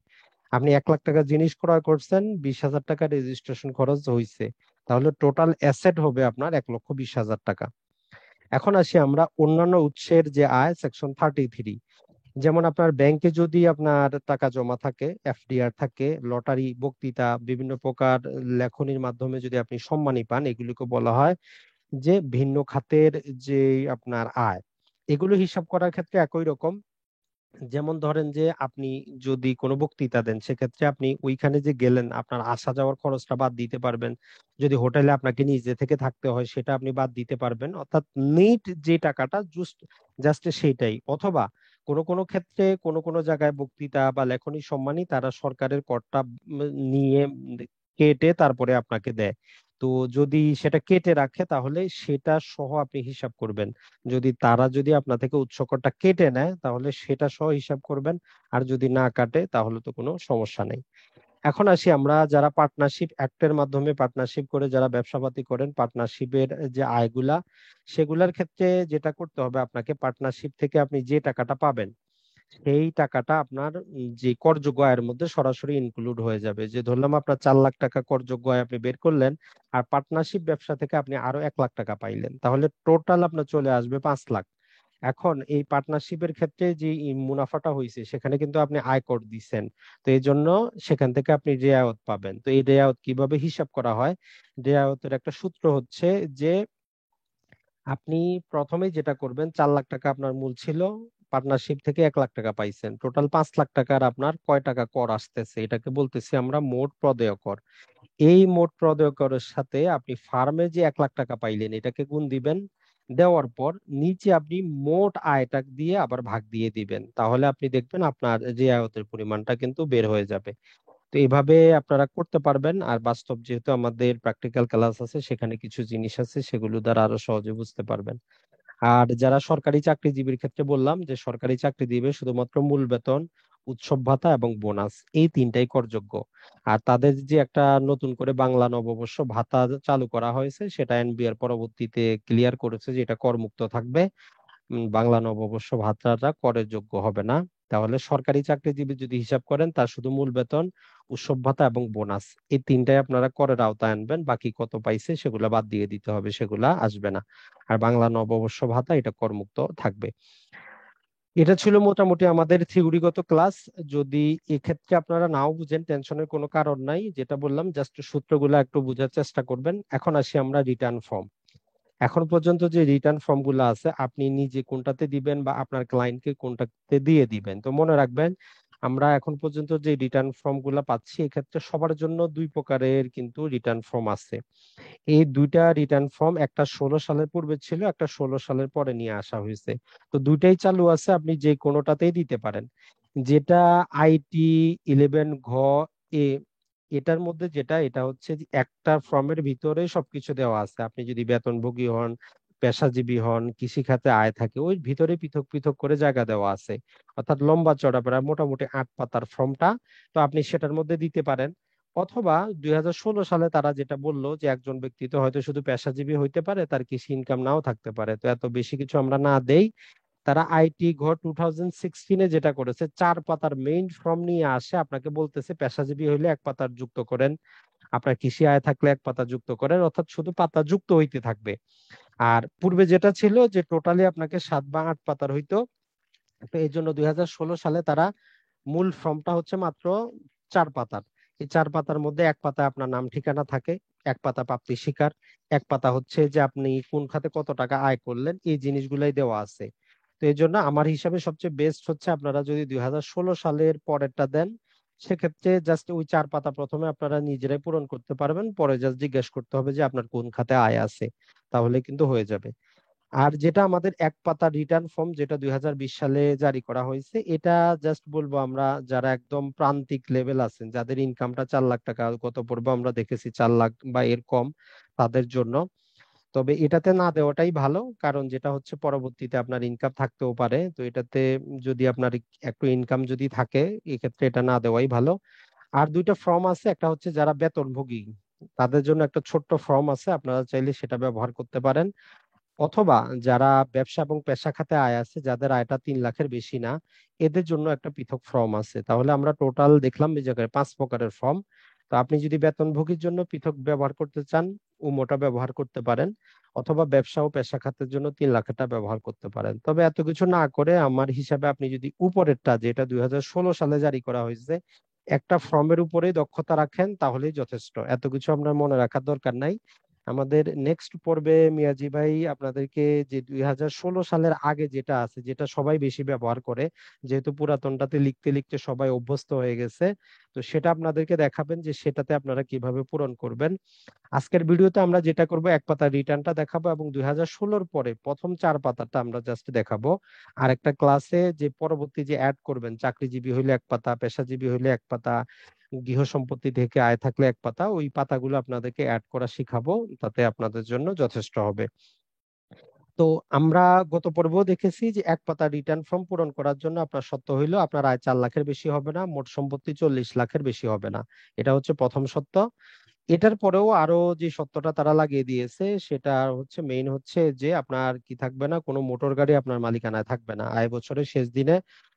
আপনি 1 লাখ টাকা জিনিস ক্রয় করছেন, 20,000 টাকা রেজিস্ট্রেশন খরচ হয়েছে, তাহলে টোটাল অ্যাসেট হবে আপনার 1,20,000 টাকা। এখন আসি আমরা অন্যান্য উৎসের যে আয়, সেকশন 33। যেমন আপনার ব্যাংকে যদি আপনার টাকা জমা থাকে, এফডিআর থাকে, লটারি, বক্তৃতা, বিভিন্ন প্রকার লেখনির মাধ্যমে যদি আপনি সম্মানী পান, এগুলিকে বলা হয় যে ভিন্ন খাতের যে আপনার আয়। এগুলো হিসাব করার ক্ষেত্রে একই রকম। যেমন ধরেন যে আপনি যদি কোনো বক্তৃতা দেন সেক্ষেত্রে আপনি ওইখানে যে গেলেন আপনার আসা যাওয়ার খরচটা বাদ দিতে পারবেন। যদি হোটেলে আপনাকে নিজে থেকে থাকতে হয় সেটা আপনি বাদ দিতে পারবেন। অর্থাৎ নেট যে টাকাটা জাস্ট জাস্ট সেইটাই। অথবা কোনো কোনো ক্ষেত্রে কোনো কোনো জায়গায় বক্তৃতা বা লেখনী সম্মানী তারা সরকারের করটা নিয়ে কেটে তারপরে আপনাকে দেয়। তো যদি সেটা কেটে রাখে তাহলে সেটা সহ আপনি হিসাব করবেন। যদি তারা যদি আপনার থেকে উৎসকরটা কেটে নেয় তাহলে সেটা সহ হিসাব করবেন। আর যদি না কাটে তাহলে তো কোনো সমস্যা নেই। এখন আসি আমরা যারা পার্টনারশিপ অ্যাক্টের মাধ্যমে পার্টনারশিপ করে যারা ব্যবসাপাতি করেন, পার্টনারশিপের যে আয়গুলা, সেগুলার ক্ষেত্রে যেটা করতে হবে আপনাকে, পার্টনারশিপ থেকে আপনি যে টাকাটা পাবেন সেই টাকাটা আপনার যে করযোগ্য আয়ের মধ্যে সরাসরি ইনক্লুড হয়ে যাবে। যে ধরলাম আপনার 4 লাখ টাকা করযোগ্য আয় আপনি বের করলেন, আর পার্টনারশিপ ব্যবসা থেকে আপনি আরো 1 লাখ টাকা পাইলেন, তাহলে টোটাল আপনার চলে আসবে 5 লাখ। এখন এই পার্টনারশিপের ক্ষেত্রে যে এই মুনাফাটা হয়েছে সেখানে কিন্তু আপনি আয়কর দিচ্ছেন। তো এই জন্য সেখান থেকে আপনি রেয়ায়ত পাবেন। তো এই রেয়ায়ত কিভাবে হিসাব করা হয়, রেয়ায়তের একটা সূত্র হচ্ছে যে আপনি প্রথমে যেটা করবেন, 4 লাখ টাকা আপনার মূল ছিল, পার্টনারশিপ থেকে 1 লাখ টাকা পাইছেন, টোটাল 5 লাখ টাকার আপনার কয় টাকা কর আসতেছে, এটাকে বলতেছি আমরা মোট প্রদেয় কর। এই মোট প্রদেয় করের সাথে আপনি ফার্মে যে 1 লাখ টাকা পাইলেন এটাকে গুণ দিবেন। দেওয়ার পর নিচে আপনি মোট আয়টা দিয়ে আবার ভাগ দিয়ে দিবেন, তাহলে আপনি দেখবেন আপনার যে আয়তের পরিমাণটা কিন্তু বের হয়ে যাবে। তো এইভাবে আপনারা করতে পারবেন। আর বাস্তব যেহেতু আমাদের প্র্যাকটিক্যাল ক্লাস আছে সেখানে কিছু জিনিস আছে সেগুলো দ্বারা আরো সহজে বুঝতে পারবেন। আর যারা সরকারি চাকরিজীবীর ক্ষেত্রে বললাম যে সরকারি চাকরিজীবী শুধুমাত্র মূল বেতন, উৎসব ভাতা এবং বোনাস এই তিনটাই করযোগ্য। আর তাদের যে একটা নতুন করে বাংলা নববর্ষ ভাতা চালু করা হয়েছে সেটা এনবিআর পরবর্তীতে ক্লিয়ার করেছে যে এটা করমুক্ত থাকবে। বাংলা নববর্ষ ভাতাটা করের যোগ্য হবে না। তাহলে সরকারি চাকরিজীবী যদি হিসাব করেন তার শুধু মূল বেতন, উৎসব ভাতা এবং বোনাস এই তিনটাই আপনারা করের আওতায় আনবেন। বাকি কত পাইছে সেগুলা বাদ দিয়ে দিতে হবে, সেগুলা আসবে না। আর বাংলা নববর্ষ ভাতা এটা করমুক্ত থাকবে। এটা ছিল মোটামুটি আমাদের থিওরিগত ক্লাস। যদি এক্ষেত্রে আপনারা নাও বুঝেন টেনশনের কোনো কারণ নাই, যেটা বললাম জাস্ট সূত্রগুলো একটু বোঝার চেষ্টা করবেন। এখন আসি আমরা রিটার্ন ফর্ম। এখন পর্যন্ত যে রিটার্ন ফর্ম গুলো আছে আপনি নিজে কোনটাতে দিবেন বা আপনার ক্লায়েন্টকে কোনটাতে দিয়ে দিবেন, তো মনে রাখবেন আমরা এখন পর্যন্ত যে রিটার্ন ফর্ম গুলা পাচ্ছি এক্ষেত্রে সবার জন্য দুই প্রকারের কিন্তু রিটার্ন ফর্ম আছে। এই দুইটা রিটার্ন ফর্ম, একটা 16 সালের পূর্বে ছিল, একটা 16 সালের পরে নিয়ে আসা হয়েছে। তো দুইটাই চালু আছে, আপনি যে কোনোটাতেই দিতে পারেন। যেটা আইটি 11 ঘ এ, এটার মধ্যে যেটা এটা হচ্ছে যে একটা ফর্মের ভিতরে সবকিছু দেওয়া আছে। আপনি যদি বেতনভোগী হন, পেশাজীবী হন, কৃষি খাতে আয় থাকে, ওই ভিতরে পৃথক পৃথক করে জায়গা দেওয়া আছে। অর্থাৎ লম্বা চড়া প্রায় মোটামুটি 8 পাতার ফর্মটা, তো আপনি সেটার মধ্যে দিতে পারেন। অথবা 2016 সালে তারা যেটা বললো যে একজন ব্যক্তি তো হয়তো শুধু পেশাজীবী হইতে পারে, তার কৃষি ইনকাম নাও থাকতে পারে, তো এত বেশি কিছু আমরা না দেই। তারা আইটি ঘর 2016-এ যেটা করেছে, 4 পাতার মেইন ফর্ম নিয়ে আসে, আপনাকে বলতেছে পেশাজীবী হইলে 1 পাতার যুক্ত করেন, আপনার কৃষি আয় থাকলে 1 পাতা যুক্ত করেন, অর্থাৎ শুধু পাতা যুক্ত হইতে থাকবে। আর পূর্বে যেটা ছিল যে টোটালি আপনাকে 7 বা 8 পাতার হইতো। তো এই জন্য 2016 সালে তারা মূল ফর্মটা হচ্ছে মাত্র 4 পাতার। এই 4 পাতার মধ্যে 1 পাতা আপনার নাম ঠিকানা থাকে, 1 পাতা প্রাপ্তি স্বীকার, 1 পাতা হচ্ছে যে আপনি কোন খাতে কত টাকা আয় করলেন, এই জিনিসগুলাই দেওয়া আছে। তো এই জন্য আমার হিসাবে সবচেয়ে বেস্ট হচ্ছে আপনারা যদি 2016 সালের পরেরটা দেন, সেক্ষেত্রে জাস্ট ওই 4 পাতা প্রথমে আপনারা নিজেরাই পূরণ করতে পারবেন, পরে জাস্ট জিজ্ঞেস করতে হবে যে আপনার কোন খাতে আয় আছে, তাহলে কিন্তু হয়ে যাবে। আর যেটা আমাদের 1 পাতা রিটার্ন ফর্ম, যেটা 2020 সালে জারি করা হয়েছে, এটা জাস্ট বলবো আমরা যারা একদম প্রান্তিক লেভেল আছেন, যাদের ইনকামটা 4 লাখ টাকা গত পর্বে আমরা দেখেছি 4 লাখ বা এর কম, তাদের জন্য। তবে এটাতে না দেওয়াটাই ভালো, কারণ যেটা হচ্ছে পরবর্তীতে আপনার ইনকাম থাকতেও পারে, তো এটাতে যদি আপনার একটু ইনকাম যদি থাকে, এক্ষেত্রে এটা না দেওয়াই ভালো। আর দুইটা ফর্ম আছে, একটা হচ্ছে যারা বেতনভোগী, তাদের জন্য একটা ছোট্ট ফর্ম আছে, আপনারা চাইলে সেটা ব্যবহার করতে পারেন। অথবা যারা ব্যবসা এবং পেশা খাতে আয় আছে, যাদের আয়টা 3 লাখের বেশি না, এদের জন্য একটা পৃথক ফর্ম আছে। তাহলে আমরা টোটাল দেখলাম এই জায়গায় 5 প্রকারের ফর্ম। তো আপনি যদি বেতনভোগীর জন্য পৃথক ব্যবহার করতে চান, উমোটা ব্যবহার করতে পারেন। অথবা ব্যবসা ও পেশা খাতের জন্য 3 লাখটা ব্যবহার করতে পারেন। তবে এত কিছু না করে আমার হিসাবে আপনি যদি উপরেরটা, যেটা 2016 সালে জারি করা হয়েছে, একটা ফর্মের উপরেই দক্ষতা রাখেন, তাহলেই যথেষ্ট। এত কিছু আপনার মনে রাখার দরকার নাই। আমাদের নেক্সট পর্বে মিয়াজি ভাই আপনাদেরকে যে 2016 সালের আগে যেটা আছে, যেটা সবাই বেশি ব্যবহার করে, যেহেতু পুরাতনটাতে লিখতে লিখতে সবাই অভ্যস্ত হয়ে গেছে, তো সেটা আপনাদেরকে দেখাবেন যে সেটাতে আপনারা কিভাবে পূরণ করবেন। আজকের ভিডিওতে আমরা যেটা করব, 1 পাতা রিটার্নটা দেখাবো এবং 2016-র পরে প্রথম 4 পাতাটা আমরা জাস্ট দেখাবো। আর একটা ক্লাসে যে পরবর্তী যে অ্যাড করবেন, চাকরিজীবী হইলে 1 পাতা, পেশাজীবী হইলে 1 পাতা, গৃহ সম্পত্তি থেকে আয় থাকলে 1 পাতা, ওই পাতাগুলো আপনাদেরকে অ্যাড করা শিখাবো, তাতে আপনাদের জন্য যথেষ্ট হবে। তো আমরা গত পর্বেও দেখেছি যে 1 পাতা রিটার্ন ফর্ম পূরণ করার জন্য আপনার সত্য হইলো আপনার আয় 4 লাখের বেশি হবে না, মোট সম্পত্তি 40 লাখের বেশি হবে না। এটা হচ্ছে প্রথম সত্য। এটার পরেও আরো যে সত্যটা তারা লাগিয়ে দিয়েছে, সেটা হচ্ছে মেইন হচ্ছে যে আপনার কি থাকবে না, কোনো মোটর গাড়ি আপনার মালিকানায় থাকবে না, আয় বছরের শেষ দিনে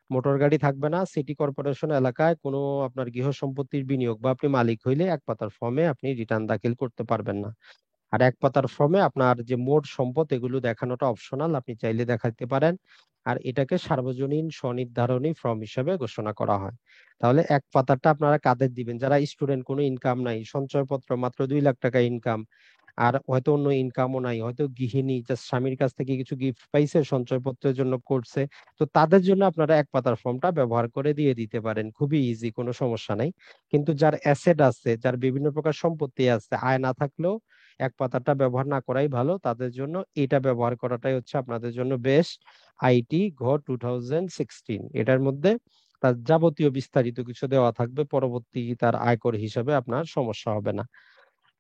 মোটর গাড়ি থাকবে না। সিটি কর্পোরেশন এলাকায় কোনো আপনার গৃহ সম্পত্তির বিনিয়োগ বা আপনি মালিক হইলে 1 পাতার ফর্মে আপনি রিটার্ন দাখিল করতে পারবেন না। আর 1 পাতার ফর্মে আপনার যে মোট সম্পদ, এগুলো দেখানোটা অপশনাল, আপনি চাইলে দেখাতে পারেন। আর এটাকে সার্বজনীন স্বনির্ধারণী ফর্ম হিসেবে ঘোষণা করা হয়। তাহলে 1 পাতাটা আপনারা কাদের দিবেন? যারা স্টুডেন্ট, কোনো ইনকাম নাই, সঞ্চয়পত্র মাত্র 2 লাখ টাকা ইনকাম, আর হয়তো অন্য ইনকামও নাই, হয়তো গৃহিণী জাস্ট স্বামীর কাছ থেকে কিছু গিফট পাইছে, সঞ্চয়পত্রের জন্য করছে, তো তাদের জন্য আপনারা 1 পাতার ফর্মটা ব্যবহার করে দিয়ে দিতে পারেন, খুবই ইজি, কোনো সমস্যা নাই। কিন্তু যার অ্যাসেট আছে, যার বিভিন্ন প্রকার সম্পত্তি আছে, আয় না থাকলেও 1 পাতাটা ব্যবহার না করাই ভালো তাদের জন্য। এটা ব্যবহার করাটাই হচ্ছে আপনাদের জন্য বেস্ট। আইটি ঘ 2016, এটার মধ্যে তার যাবতীয় বিস্তারিত কিছু দেওয়া থাকবে, পরবর্তী তার আয়কর হিসাবে আপনার সমস্যা হবে না।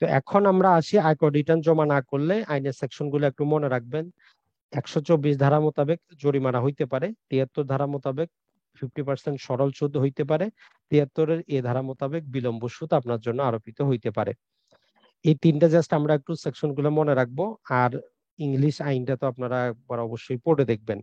তো এখন আমরা আসি, আয়কর রিটার্ন জমা না করলে আইনের সেকশন গুলো একটু মনে রাখবেন। 124 ধারা মোতাবেক জরিমানা হইতে পারে, 73 ধারা মোতাবেক 50% সরল সুদ হইতে পারে, 73-এর এ ধারা মোতাবেক বিলম্ব সুদ আপনার জন্য আরোপিত হইতে পারে। এই তিনটা জাস্ট আমরা একটু সেকশন গুলো মনে রাখবো। আর ইংলিশ আইনটা তো আপনারা একবার অবশ্যই পড়ে দেখবেন।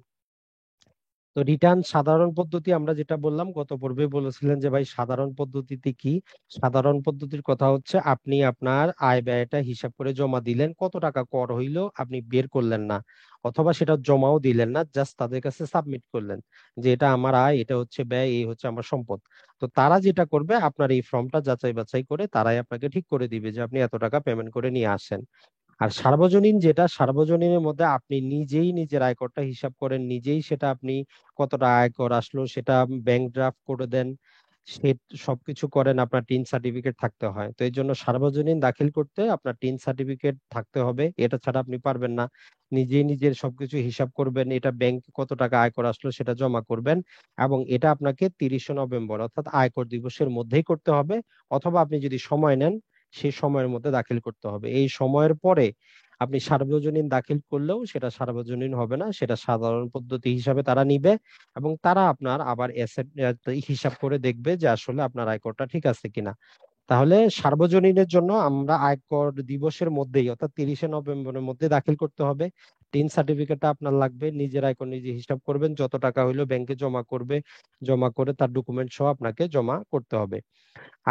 তো রিটার্ন সাধারণ পদ্ধতি আমরা যেটা বললাম, গত পর্বে বলেছিলেন যে ভাই সাধারণ পদ্ধতিতে কি? সাধারণ পদ্ধতির কথা হচ্ছে আপনি আপনার আয় ব্যয়টা হিসাব করে জমা দিলেন, কত টাকা কর হইলো আপনি বের করলেন না, অথবা সেটা জমাও দিলেন না, জাস্ট তাদের কাছে সাবমিট করলেন যে এটা আমার আয়, এটা হচ্ছে ব্যয়, এই হচ্ছে আমার সম্পদ। তো তারা যেটা করবে, আপনার এই ফর্মটা যাচাই বাছাই করে তারাই আপনাকে ঠিক করে দিবে যে আপনি এত টাকা পেমেন্ট করে নিয়ে আসেন। আর সার্বজনীন, যেটা সার্বজনীনের মধ্যে আপনি নিজেই নিজের আয়করটা হিসাব করেন, নিজেই সেটা আপনি কতটা আয়কর আসলো সেটা ব্যাংক ড্রাফট করে দেন, সে সবকিছু করেন, আপনার টিন সার্টিফিকেট থাকতে হয়। তো এই জন্য সার্বজনীন দাখিল করতে আপনার টিন সার্টিফিকেট থাকতে হবে, এটা ছাড়া আপনি পারবেন না। নিজেই নিজের সবকিছু হিসাব করবেন, এটা ব্যাংকে কত টাকা আয়কর আসলো সেটা জমা করবেন, এবং এটা আপনাকে 30শে নভেম্বর অর্থাৎ আয়কর দিবসের মধ্যেই করতে হবে, অথবা আপনি যদি সময় নেন সেই সময়ের মধ্যে দাখিল করতে হবে। এই সময়ের পরে আপনি সার্বজনীন দাখিল করলেও সেটা সার্বজনীন হবে না, সেটা সাধারণ পদ্ধতি হিসাবে তারা নিবে, এবং তারা আপনার আবার অ্যাসেট হিসাব করে দেখবে যে আসলে আপনার আয়করটা ঠিক আছে কিনা। তাহলে সার্বজনীনের জন্য আমরা আয়কর দিবসের মধ্যেই অর্থাৎ 30শে নভেম্বরের মধ্যে দাখিল করতে হবে। টিন সার্টিফিকেটটা আপনার লাগবে, নিজের আয়কর নিজে হিসাব করবেন, যত টাকা হইলো ব্যাংকে জমা করবে, জমা করে তার ডকুমেন্ট সহ আপনাকে জমা করতে হবে।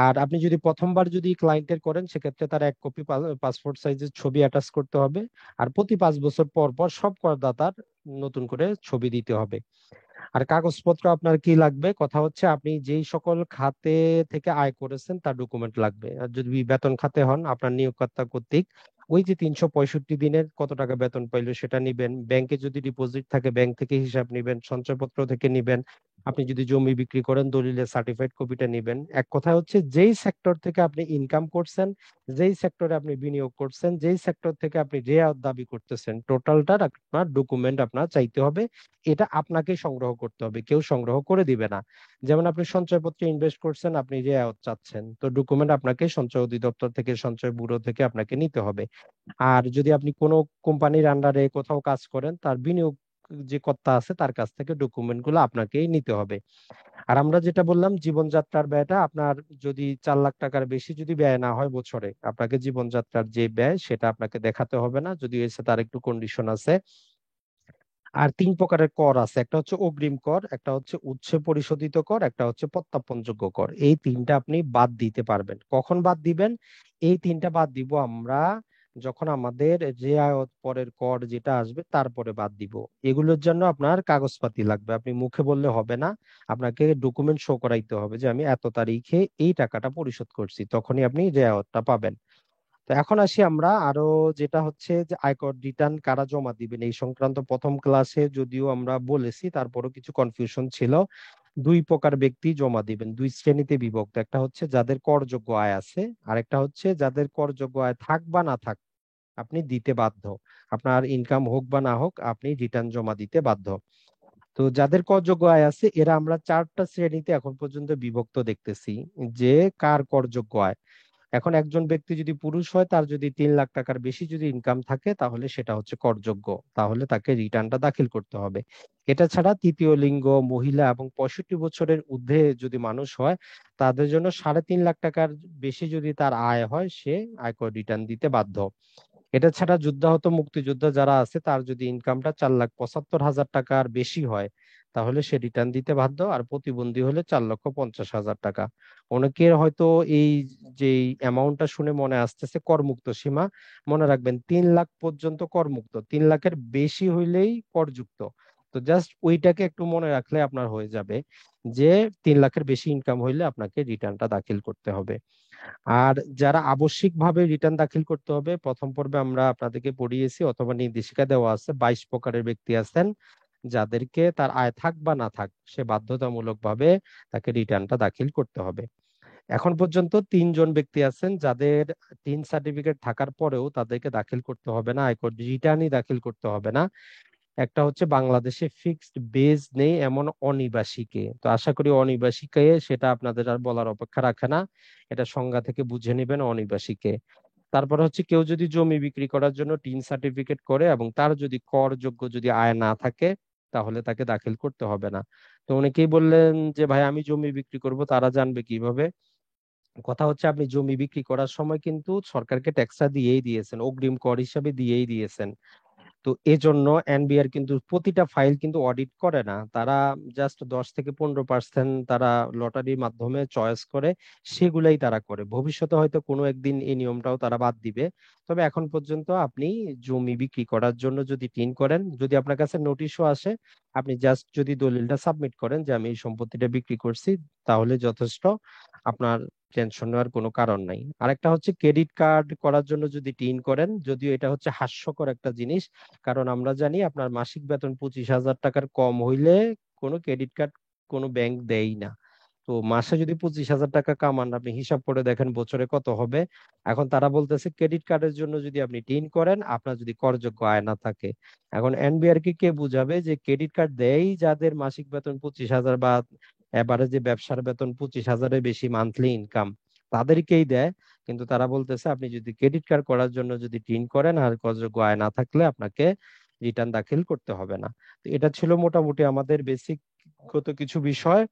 আর আপনি যদি প্রথমবার যদি ক্লায়েন্টের করেন সেক্ষেত্রে তার 1 কপি পাসপোর্ট সাইজের ছবি অ্যাটাচ করতে হবে। আর প্রতি 5 বছর পর পর সব করদাতার নতুন করে ছবি দিতে হবে। আর কাগজপত্র আপনার কি লাগবে, কথা হচ্ছে আপনি যেই সকল খাতে থেকে আয় করেছেন তার ডকুমেন্ট লাগবে। আর যদি বেতন খাতে হন আপনার নিয়োগকর্তা কর্তৃক ওই যে 365 দিনের কত টাকা বেতন পাইলো সেটা নিবেন, ব্যাংকে যদি ডিপোজিট থাকে ব্যাংক থেকে হিসাব নিবেন, সঞ্চয়পত্র থেকে নিবেন, আপনি যদি জমি বিক্রি করেন দলিলের সার্টিফাইড কপিটা নিবেন। এক কথা হচ্ছে যেই সেক্টর থেকে আপনি ইনকাম করছেন, যেই সেক্টরে আপনি বিনিয়োগ করছেন, যেই সেক্টর থেকে আপনি রেয়াত দাবি করতেছেন, টোটালটার আপনার ডকুমেন্ট আপনার চাইতে হবে। এটা আপনাকে সংগ্রহ করতে হবে, কেউ সংগ্রহ করে দিবে না। যেমন আপনি সঞ্চয়পত্রে ইনভেস্ট করছেন, আপনি রেয়াত চাচ্ছেন, তো ডকুমেন্ট আপনাকে সঞ্চয় অধিদপ্তর থেকে, সঞ্চয় ব্যুরো থেকে আপনাকে নিতে হবে। আর যদি আপনি কোনো কোম্পানির আন্ডারে কোথাও কাজ করেন তার বিনিয়োগ যে কর্তা আছে তার কাছ থেকে ডকুমেন্ট গুলো আপনাকেই নিতে হবে। আর আমরা যেটা বললাম জীবনযাত্রার ব্যয়টা আপনার যদি 4 লাখ টাকার বেশি যদি ব্যয় না হয় বছরে, আপনাকে জীবনযাত্রার যে ব্যয় সেটা আপনাকে দেখাতে হবে না, যদি এসে তার একটু কন্ডিশন আছে। আর 3 প্রকারের কর আছে, একটা হচ্ছে অগ্রিম কর, একটা হচ্ছে উৎসে পরিশোধিত কর, একটা হচ্ছে প্রত্যর্পণযোগ্য কর। এই তিনটা আপনি বাদ দিতে পারবেন। কখন বাদ দিবেন? এই তিনটা বাদ দিব আমরা যখন আমাদের রেয়ায়ত পরের কর যেটা আসবে তারপরে বাদ দিব। এগুলোর জন্য আপনার কাগজপাতি লাগবে, আপনি মুখে বললে হবে না, আপনাকে ডকুমেন্ট শো করাইতে হবে যে আমি এত তারিখে এই টাকাটা পরিশোধ করছি, তখনই আপনি রেয়ায়তটা পাবেন। তো এখন আসি আমরা আরো, যেটা হচ্ছে যে আয়কর রিটার্ন কারা জমা দিবেন এই সংক্রান্ত প্রথম ক্লাসে যদিও আমরা বলেছি, তারপরও কিছু কনফিউশন ছিল। 2 প্রকার ব্যক্তি জমা দিবেন, 2 শ্রেণীতে বিভক্ত, একটা হচ্ছে যাদের করযোগ্য আয় আছে, আর একটা হচ্ছে যাদের করযোগ্য আয় থাক বা না থাক আপনি দিতে বাধ্য, আপনার ইনকাম হোক বা না হোক আপনি রিটার্ন জমা দিতে বাধ্য। তো যাদের করযোগ্য আয় আছে এরা আমরা 4টা শ্রেণীতে এখন পর্যন্ত বিভক্ত দেখতেছি, যে কার করযোগ্য আয়। এখন একজন ব্যক্তি যদি পুরুষ হয়, তার যদি 3 লাখ টাকার বেশি যদি ইনকাম থাকে তাহলে সেটা হচ্ছে করযোগ্য, তাহলে তাকে রিটার্নটা দাখিল করতে হবে। এটা ছাড়া তৃতীয় লিঙ্গ, মহিলা এবং 65 বছরের ঊর্ধ্বে যদি মানুষ হয় তাদের জন্য 3.5 লাখ টাকার বেশি যদি তার আয় হয় সে আয়কর রিটার্ন দিতে বাধ্য। এটা ছাড়া যুদ্ধাহত মুক্তিযোদ্ধা যারা আছে তার যদি ইনকামটা 4,75,000 টাকার বেশি হয় তাহলে সে রিটার্ন দিতে বাধ্য, আর প্রতিবন্ধী হলে 4,50,000 টাকা। অনেকের হয়তো এই যে অ্যামাউন্টটা শুনে মনে আসতেছে করমুক্ত সীমা, মনে রাখবেন 3 লাখ পর্যন্ত করমুক্ত, 3 লাখের বেশি হইলেই করযুক্ত। তো জাস্ট ওইটাকে একটু মনে রাখলে আপনার হয়ে যাবে যে 3 লাখের বেশি ইনকাম হইলে আপনাকে রিটার্নটা দাখিল করতে হবে। আর যারা আবশ্যিকভাবে রিটার্ন দাখিল করতে হবে, প্রথম পর্বে আমরা আপনাদেরকে পড়িয়েছি অথবা নির্দেশিকা দেওয়া আছে, 22 প্রকারের ব্যক্তি আছেন যাদেরকে তার আয় থাক বা না থাক সে বাধ্যতামূলক ভাবে তাকে রিটার্নটা দাখিল করতে হবে। এখন পর্যন্ত 3 জন ব্যক্তি আছেন যাদের টিন সার্টিফিকেট থাকার পরেও তাদেরকে দাখিল করতে হবে না, আয়কর রিটার্নই দাখিল করতে হবে না। একটা হচ্ছে বাংলাদেশে ফিক্সড বেজ নেই এমন অনিবাসীকে, তো আশা করি অনিবাসীকে সেটা আপনাদের আর বলার অপেক্ষা রাখে না, এটা সংজ্ঞা থেকে বুঝে নেবেন অনিবাসীকে। তারপর হচ্ছে কেউ যদি জমি বিক্রি করার জন্য টিন সার্টিফিকেট করে এবং তার যদি করযোগ্য যদি আয় না থাকে তাহলে তাকে দাখিল করতে হবে না। তো অনেকেই বললেন যে ভাই আমি জমি বিক্রি করব, তারা জানবে কিভাবে? কথা হচ্ছে আপনি জমি বিক্রি করার সময় কিন্তু সরকারকে ট্যাক্সটা দিয়েই দিয়েছেন, অগ্রিম কর হিসাবে দিয়েই দিয়েছেন। তো এজন্য এনবিআর কিন্তু প্রতিটা ফাইল কিন্তু অডিট করে না, তারা জাস্ট 10 থেকে 15% তারা লটারির মাধ্যমে চয়েস করে, সেগুলাই তারা করে। ভবিষ্যতে হয়তো কোনো একদিন এই নিয়মটাও তারা বাদ দিবে। তবে এখন পর্যন্ত আপনি জমি বিক্রি করার জন্য যদি টিন করেন, যদি আপনার কাছে নোটিশও আসে, আপনি জাস্ট যদি দলিলটা সাবমিট করেন যে আমি এই সম্পত্তিটা বিক্রি করছি, তাহলে যথেষ্ট, আপনার টেনশন নেওয়ার কোনো কারণ নাই। আরেকটা হচ্ছে ক্রেডিট কার্ড করার জন্য যদি টিন করেন, যদিও এটা হচ্ছে হাস্যকর একটা জিনিস, কারণ আমরা জানি আপনার মাসিক বেতন 25,000 টাকার কম হইলে কোনো ক্রেডিট কার্ড কোনো ব্যাংক দেয় না। তো মাসে যদি 25,000 টাকা কামান, আপনি হিসাব করে দেখেন বছরে কত হবে। এখন তারা বলতেছে ক্রেডিট কার্ডের জন্য যদি আপনি টিন করেন, আপনার যদি করযোগ্য আয় না থাকে। এখন এনবিআর কে কে বুঝাবে যে ক্রেডিট কার্ড দেয় যাদের মাসিক বেতন 25,000 বা এবারে যে ব্যবসার বেতন 25,000-এর বেশি মান্থলি ইনকাম, তাদেরকেই দেয়। কিন্তু তারা বলতেছে আপনি যদি ক্রেডিট কার্ড করার জন্য যদি টিন করেন আর করযোগ্য আয় না থাকলে আপনাকে রিটার্ন দাখিল করতে হবে না। তো এটা ছিল মোটামুটি আমাদের বেসিক গত কিছু বিষয়।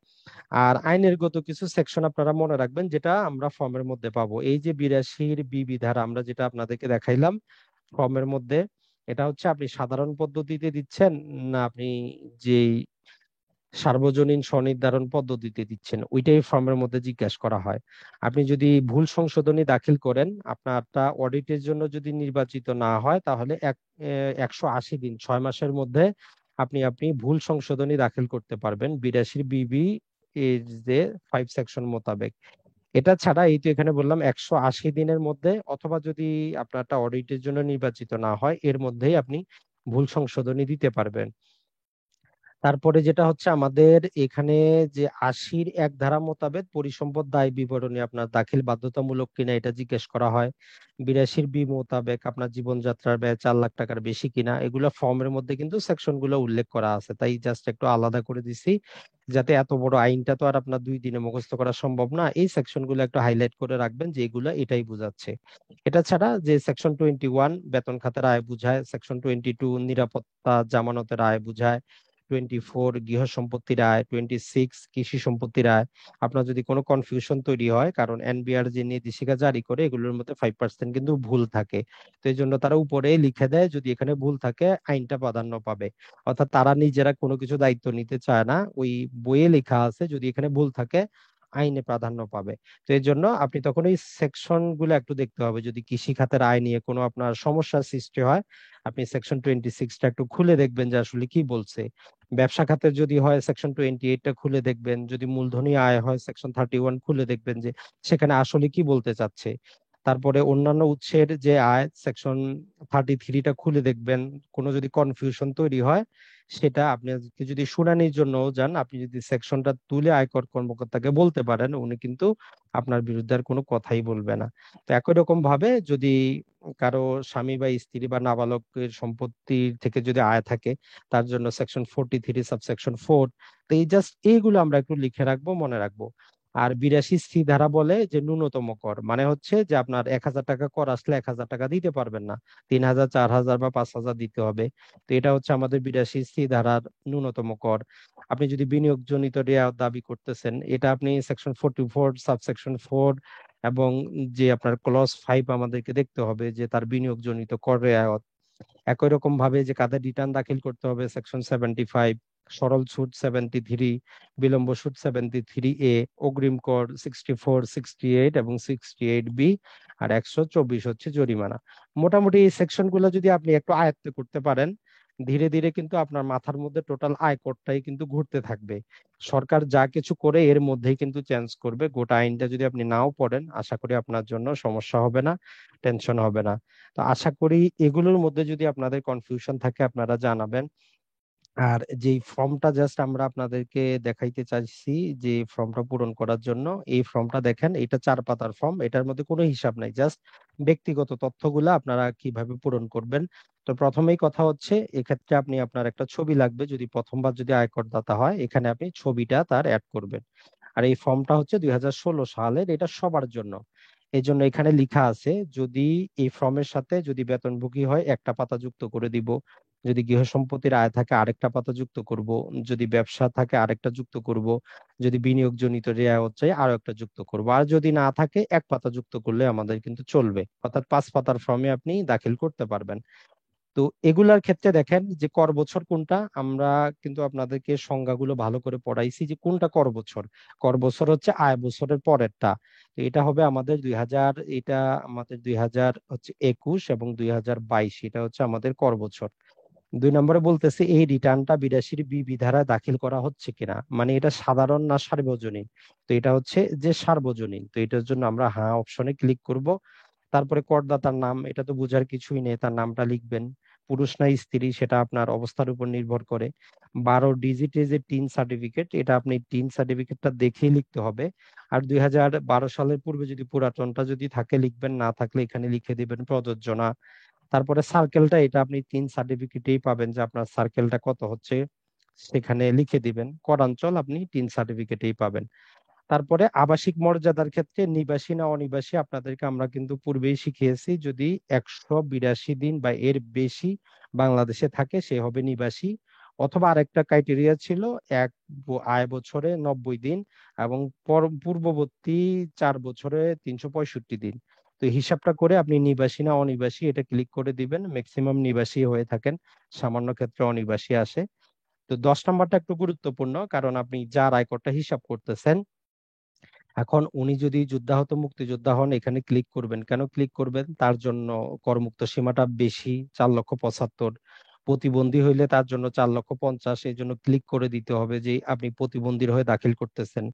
আর আইনের গত কিছু সেকশন আপনারা মনে রাখবেন, যেটা আমরা ফর্মের মধ্যে পাবো। এই যে 82-র বি ধারা আমরা যেটা আপনাদেরকে দেখাইলাম ফর্মের মধ্যে, এটা হচ্ছে আপনি সাধারণ পদ্ধতিতে দিচ্ছেন না আপনি যে সার্বজনীন স্বনির্ধারণ পদ্ধতিতে দিচ্ছেন, ওইটাই ফর্মের মধ্যে জিজ্ঞাসা করা হয়। আপনি যদি ভুল সংশোধনী দাখিল করেন, আপনারটা অডিটের জন্য যদি নির্বাচিত না হয়, তাহলে 180 দিন, 6 মাসের মধ্যে আপনি আপনি ভুল সংশোধনী দাখিল করতে পারবেন 82 বিবি এর যে 5 সেকশন মোতাবেক। এটা ছাড়া এই তো এখানে বললাম 180 দিনের মধ্যে, অথবা যদি আপনারটা অডিটের জন্য নির্বাচিত না হয় এর মধ্যেই আপনি ভুল সংশোধনী দিতে পারবেন। তারপরে যেটা হচ্ছে আমাদের এখানে যে 80-1 ধারা মোতাবেক পরিসম্পদ দায় বিবরণী আপনার দাখিল বাধ্যতামূলক কিনা এটা জিজ্ঞেস করা হয়। 82-বি মোতাবেক আপনার জীবনযাত্রার ব্যয় 4 লাখ টাকার বেশি কিনা, এগুলো ফর্মের মধ্যে কিন্তু সেকশন গুলো উল্লেখ করা আছে, তাই জাস্ট একটু আলাদা করে দিছি, যাতে এত বড় আইনটা তো আর আপনার 2 দিনে মুখস্থ করা সম্ভব না। এই সেকশন গুলো একটু হাইলাইট করে রাখবেন যে এগুলো এটাই বোঝাচ্ছে। এটা ছাড়া যে সেকশন 21 বেতন খাতের আয় বুঝায়, সেকশন 22 নিরাপত্তা জামানতের আয় বুঝায়, 24 গৃহ সম্পত্তির আয়, 26 কৃষি সম্পত্তির আয়। আপনার যদি কোনো কনফিউশন তৈরি হয়, কারণ এনবিআর যে নির্দেশিকা জারি করে এগুলোর মধ্যে 5% কিন্তু ভুল থাকে, তো এই জন্য তারা উপরে লিখে দেয় যদি এখানে ভুল থাকে আইনটা প্রাধান্য পাবে। অর্থাৎ তারা নিজেরা কোনো কিছু দায়িত্ব নিতে চায় না, ওই বইয়ে লেখা আছে যদি এখানে ভুল থাকে আইনে প্রাধান্য পাবে। তো এই জন্য আপনি তখন এই সেকশন গুলো একটু দেখতে হবে, যদি কৃষি খাতের আয় নিয়ে কোনো আপনার সমস্যার সৃষ্টি হয়, আপনি সেকশন 26টা একটু খুলে দেখবেন যে আসলে কি বলছে। ব্যবসা খাতের যদি হয় সেকশন 28টা খুলে দেখবেন, যদি মূলধনী আয় হয় সেকশন 31 খুলে দেখবেন যে সেখানে আসলে কি বলতে চাচ্ছে। তারপরে অন্যান্য উৎসের যে আয় সেকশন 33টা খুলে দেখবেন, কোনো যদি কনফিউশন তৈরি হয় সেটা আপনি যদি শুনানির জন্য যান, আপনি যদি সেকশনটা তুলে আয়কর কর্মকর্তাকে বলতে পারেন, উনি কিন্তু আপনার বিরুদ্ধে আর কোনো কথাই বলবে না। তো একই রকম ভাবে যদি কারো স্বামী বা স্ত্রী বা নাবালকের সম্পত্তি থেকে যদি আয় থাকে, তার জন্য সেকশন 43 সাবসেকশন 4। তো এই জাস্ট এইগুলো আমরা একটু লিখে রাখবো, মনে রাখবো। আর 82 ধারা বলে যে ন্যূনতম কর, মানে হচ্ছে যে আপনার 1,000 টাকা কর আসলে 1,000 টাকা দিতে পারবেন না, 3,000, 4,000 বা 5,000 দিতে হবে। তো এটা হচ্ছে আমাদের 82 ধারার ন্যূনতম কর। আপনি যদি বিনিয়োগ জনিত রেয়াত দাবি করতেছেন, এটা আপনি সেকশন 44 সাবসেকশন 4 এবং যে আপনার ক্লজ 5 আমাদেরকে দেখতে হবে যে তার বিনিয়োগ জনিত কর রেয়াত। একই রকম ভাবে যে কাদের রিটার্ন দাখিল করতে হবে সেকশন 75, সরল সুদ 73, বিলম্ব সুদ 73A, অগ্রিম কর 64, 68 এবং 68B, আর 124 হচ্ছে জরিমানা। মোটামুটি এই সেকশন গুলো যদি আপনি একটু আয়ত্ত করতে পারেন, ধীরে ধীরে কিন্তু আপনার মাথার মধ্যে টোটাল আয়করটাই কিন্তু ঘুরতে থাকবে। সরকার যা কিছু করে এর মধ্যেই কিন্তু চেঞ্জ করবে। গোটা আইনটা যদি আপনি নাও পড়েন, আশা করি আপনার জন্য সমস্যা হবে না, টেনশন হবে না। তো আশা করি এগুলোর মধ্যে যদি আপনাদের কনফিউশন থাকে আপনারা জানাবেন। আর যেই ফর্মটা জাস্ট আমরা আপনাদেরকে দেখাইতে চাইছি যে ফর্মটা পূরণ করার জন্য, এই ফর্মটা দেখেন, এটা 4 পাতার ফর্ম, এটার মধ্যে কোনো হিসাব নাই, জাস্ট ব্যক্তিগত তথ্যগুলা আপনারা কিভাবে পূরণ করবেন। তো প্রথমেই কথা হচ্ছে, এক্ষেত্রে আপনি আপনার একটা ছবি লাগবে, যদি প্রথমবার যদি আয়করদাতা হয় এখানে আপনি ছবিটা তার অ্যাড করবেন। আর এই ফর্মটা হচ্ছে 2016 সালের, এটা সবার জন্য। এই জন্য এখানে লেখা আছে, যদি এই ফর্মের সাথে যদি বেতনভোগী হয় একটা পাতা যুক্ত করে দিব, যদি গৃহ সম্পত্তির আয় থাকে আরেকটা পাতা যুক্ত করব, যদি ব্যবসা থাকে আরেকটা যুক্ত করব, যদি বিনিয়োগ জনিত রেয়ায়ত চাই আরো একটা যুক্ত করব, আর যদি না থাকে এক পাতা যুক্ত করলে আমাদের কিন্তু চলবে। অর্থাৎ 5 পাতার ফর্মে আপনি দাখিল করতে পারবেন। তো এগুলার ক্ষেত্রে দেখেন যে কর বছর কোনটা, আমরা কিন্তু আপনাদেরকে সংজ্ঞাগুলো ভালো করে পড়াইছি যে কোনটা কর বছর। কর বছর হচ্ছে আয় বছরের পরেরটা। তো এটা হবে আমাদের 2000, এটা আমাদের 2021 এবং 2022, এটা হচ্ছে আমাদের কর বছর। 2 নম্বরে বলতেছে এই রিটার্নটা 82 বিবি ধারায় দাখিল করা হচ্ছে কিনা, মানে এটা সাধারণ না সার্বজনীন। তো এটা হচ্ছে যে সার্বজনীন, তো এটার জন্য আমরা হ্যাঁ অপশনে ক্লিক করব। তারপরে করদাতার নাম, এটা তো বোঝার কিছুই নেই, তার নামটা লিখবেন। পুরুষ না স্ত্রী সেটা আপনার অবস্থার উপর নির্ভর করে। 12 ডিজিটের যে টিন সার্টিফিকেট, এটা আপনি টিন সার্টিফিকেটটা দেখেই লিখতে হবে। আর 2012 সালের পূর্বে যদি পুরাতনটা যদি থাকে লিখবেন, না থাকলে এখানে লিখে দিবেন প্রযোজ্য না। তারপরে সার্কেলটা, এটা আপনি টিন সার্টিফিকেটেই পাবেন যে আপনার সার্কেলটা কত হচ্ছে, সেখানে লিখে দিবেন। করাঞ্চল আপনি টিন সার্টিফিকেটেই পাবেন। তারপরে আবাসিক মর্যাদার ক্ষেত্রে নিবাসী না অনিবাসী আপনাদেরকে আমরা কিন্তু পূর্বেই শিখিয়েছি, যদি 182 দিন বা এর বেশি বাংলাদেশে থাকে সে হবে নিবাসী। অথবা আরেকটা ক্রাইটেরিয়া ছিল এক আয় বছরে 90 দিন এবং পূর্ববর্তী 4 বছরে 365 দিন। তো হিসাবটা করে আপনি নিবাসী না অনিবাসী এটা ক্লিক করে দিবেন। ম্যাক্সিমাম নিবাসী হয়ে থাকেন, সামান্য ক্ষেত্রে অনিবাসী আসে। তো 10 নম্বরটা একটু গুরুত্বপূর্ণ, কারণ আপনি যার আয়করটা হিসাব করতেছেন, এখন উনি যদি যুদ্ধাহত মুক্তিযোদ্ধা হন এখানে ক্লিক করবেন। কেন ক্লিক করবেন? তার জন্য করমুক্ত সীমাটা বেশি, 4,75,000। প্রতিবন্ধী হইলে তার জন্য 4,50,000, এই জন্য ক্লিক করে দিতে হবে যে আপনি প্রতিবন্ধীর হয়ে দাখিল করতেছেন।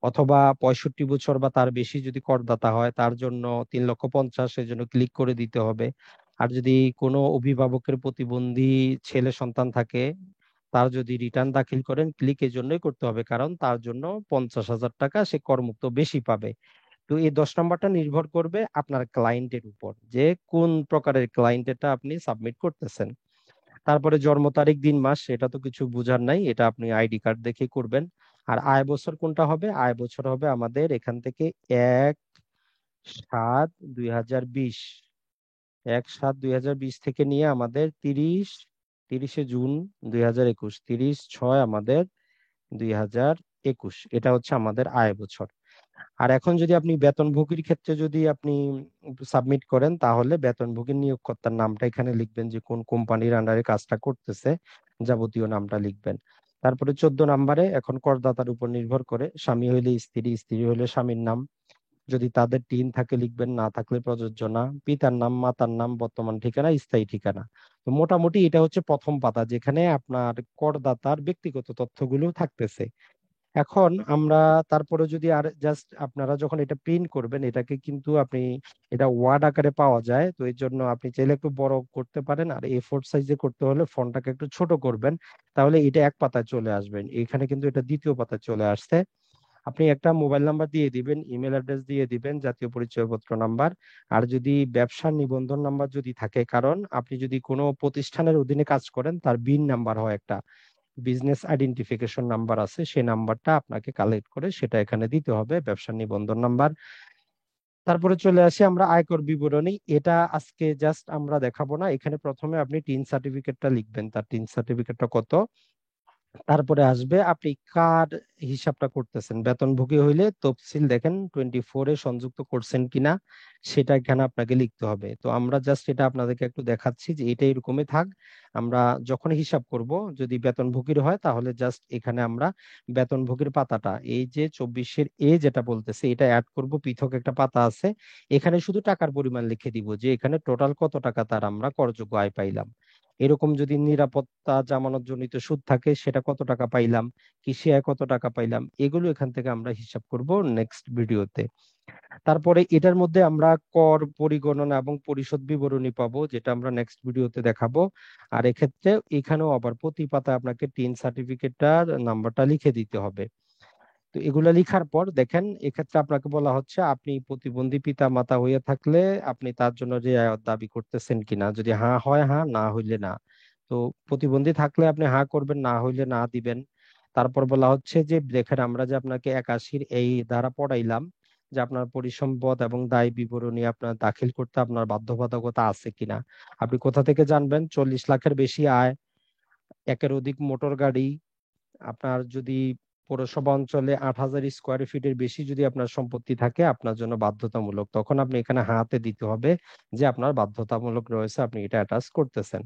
অথবা 65 বছর বা তার বেশি যদি করদাতা হয় তার জন্য 3,50,000, এই জন্য ক্লিক করে দিতে হবে। আর যদি কোনো অভিভাবকের প্রতিবন্ধী ছেলে সন্তান থাকে, তার যদি রিটার্ন দাখিল করেন, ক্লিক এই জন্যই করতে হবে কারণ তার জন্য 50,000 টাকা সে করমুক্ত বেশি পাবে। তো এই 10 নম্বরটা নির্ভর করবে আপনার ক্লায়েন্টের উপর, যে কোন প্রকারের ক্লায়েন্ট এটা আপনি সাবমিট করতেছেন। তারপরে জন্ম তারিখ দিন মাস এটা তো কিছু বোঝার নাই, এটা আপনি আইডি কার্ড দেখে করবেন। আর আয় বছর কোনটা হবে? আয় বছর হবে আমাদের এখান থেকে 1/7/2020। 1/7/2020 থেকে নিয়ে আমাদের 30শে জুন 2021, 30/6 আমাদের 2021, এটা হচ্ছে আমাদের আয় বছর। আর এখন যদি আপনি বেতনভোগীর ক্ষেত্রে যদি আপনি সাবমিট করেন, তাহলে বেতনভোগীর নিয়োগকর্তার নামটা এখানে লিখবেন, যে কোন কোম্পানির আন্ডারে কাজটা করতেছে, যাবতীয় নামটা লিখবেন। তারপরে 14 নম্বরে এখন করদাতার উপর নির্ভর করে, স্বামী হইলে স্ত্রী, স্ত্রী হইলে স্বামীর নাম, যদি তাদের টিন থাকে লিখবেন, না থাকলে প্রযোজ্য না। পিতার নাম, মাতার নাম, বর্তমান ঠিকানা, স্থায়ী ঠিকানা। তো মোটামুটি এটা হচ্ছে প্রথম পাতা, যেখানে আপনার করদাতার ব্যক্তিগত তথ্যগুলো থাকতেছে। এখন আমরা তারপরে যদি আর জাস্ট আপনারা যখন এটা প্রিন্ট করবেন, এটাকে কিন্তু আপনি, এটা ওয়ার্ড আকারে পাওয়া যায়, তো এই জন্য আপনি চাইলে একটু বড় করতে পারেন। আর A4 সাইজে করতে হলে ফন্টটাকে একটু ছোট করবেন, তাহলে এটা এক পাতায় চলে আসবেন। এখানে কিন্তু এটা দ্বিতীয় পাতায় চলে আসছে। আপনি একটা মোবাইল নাম্বার দিয়ে দিবেন, ইমেল অ্যাড্রেস দিয়ে দিবেন, জাতীয় পরিচয়পত্র নাম্বার। আর যদি ব্যবসার নিবন্ধন নাম্বার যদি থাকে, কারণ আপনি যদি কোনো প্রতিষ্ঠানের অধীনে কাজ করেন তার বিন নাম্বার হয় একটা, বিজনেস আইডেন্টিফিকেশন নাম্বার আছে, সেই নাম্বারটা আপনাকে কালেক্ট করে সেটা এখানে দিতে হবে, ব্যবসার নিবন্ধন নাম্বার। তারপরে চলে আসি আমরা আয়কর বিবরণী। এটা আজকে জাস্ট আমরা দেখাবো না, এখানে প্রথমে আপনি টিন সার্টিফিকেটটা লিখবেন, তার টিন সার্টিফিকেটটা কত। তারপরে আসবে আপনি কার হিসাবটা করতেছেন, বেতনভোগী হইলে তফসিল দেখেন 24-এ সংযুক্ত করছেন কিনা, সেটা এখানে আপনাকে লিখতে হবে। তো আমরা জাস্ট এটা আপনাদেরকে একটু দেখাচ্ছি যে এটা এরকমই থাক। আমরা যখন হিসাব করব, যদি বেতনভোগীর হয় তাহলে জাস্ট এখানে আমরা বেতনভোগীর পাতাটা, এই যে 24-এর যেটা বলতেছে এটা অ্যাড করব, পৃথক একটা পাতা আছে, এখানে শুধু টাকার পরিমাণ লিখে দিব যে এখানে টোটাল কত টাকা তার আমরা করযোগ্য আয় পাইলাম। এরকম যদি নিরাপত্তা জামানত জনিত সুদ থাকে সেটা কত টাকা পাইলাম, কৃষি আয় কত টাকা পাইলাম, এগুলো এখান থেকে আমরা হিসাব করব নেক্সট ভিডিওতে। তারপরে এটার মধ্যে আমরা কর পরিগণনা এবং পরিশোধ বিবরণী পাবো, যেটা আমরা নেক্সট ভিডিওতে দেখাবো। আর এক্ষেত্রে এখানেও আবার প্রতি পাতায় আপনাকে টিন সার্টিফিকেটটার নাম্বারটা লিখে দিতে হবে। তো এগুলা লিখার পর দেখেন, এক্ষেত্রে আপনাকে বলা হচ্ছে আপনি প্রতিবন্ধী পিতা মাতা হয়ে থাকলে আপনি তার জন্য রেয়ায়ত দাবি করতেছেন কিনা, যদি হ্যাঁ হয় হ্যাঁ, না হইলে না। তো প্রতিবন্ধী থাকলে আপনি হ্যাঁ করবেন, না হইলে না দিবেন। তারপর বলা হচ্ছে যে দেখেন, আমরা যে আপনাকে 81-র এই ধারা পড়াইলাম, যে আপনার পরিসম্পদ এবং দায় বিবরণী আপনার দাখিল করতে আপনার বাধ্যবাধকতা আছে কিনা। আপনি কোথা থেকে জানবেন? 40 লাখের বেশি আয়, একের অধিক মোটর গাড়ি, আপনার যদি পৌরসভা অঞ্চলে 8,000 স্কোয়ার ফিটের বেশি যদি আপনার সম্পত্তি থাকে আপনার জন্য বাধ্যতামূলক, তখন আপনি এখানে হাতে দিতে হবে যে আপনার বাধ্যতামূলক রয়েছে, আপনি এটা অ্যাটাচ করতেছেন।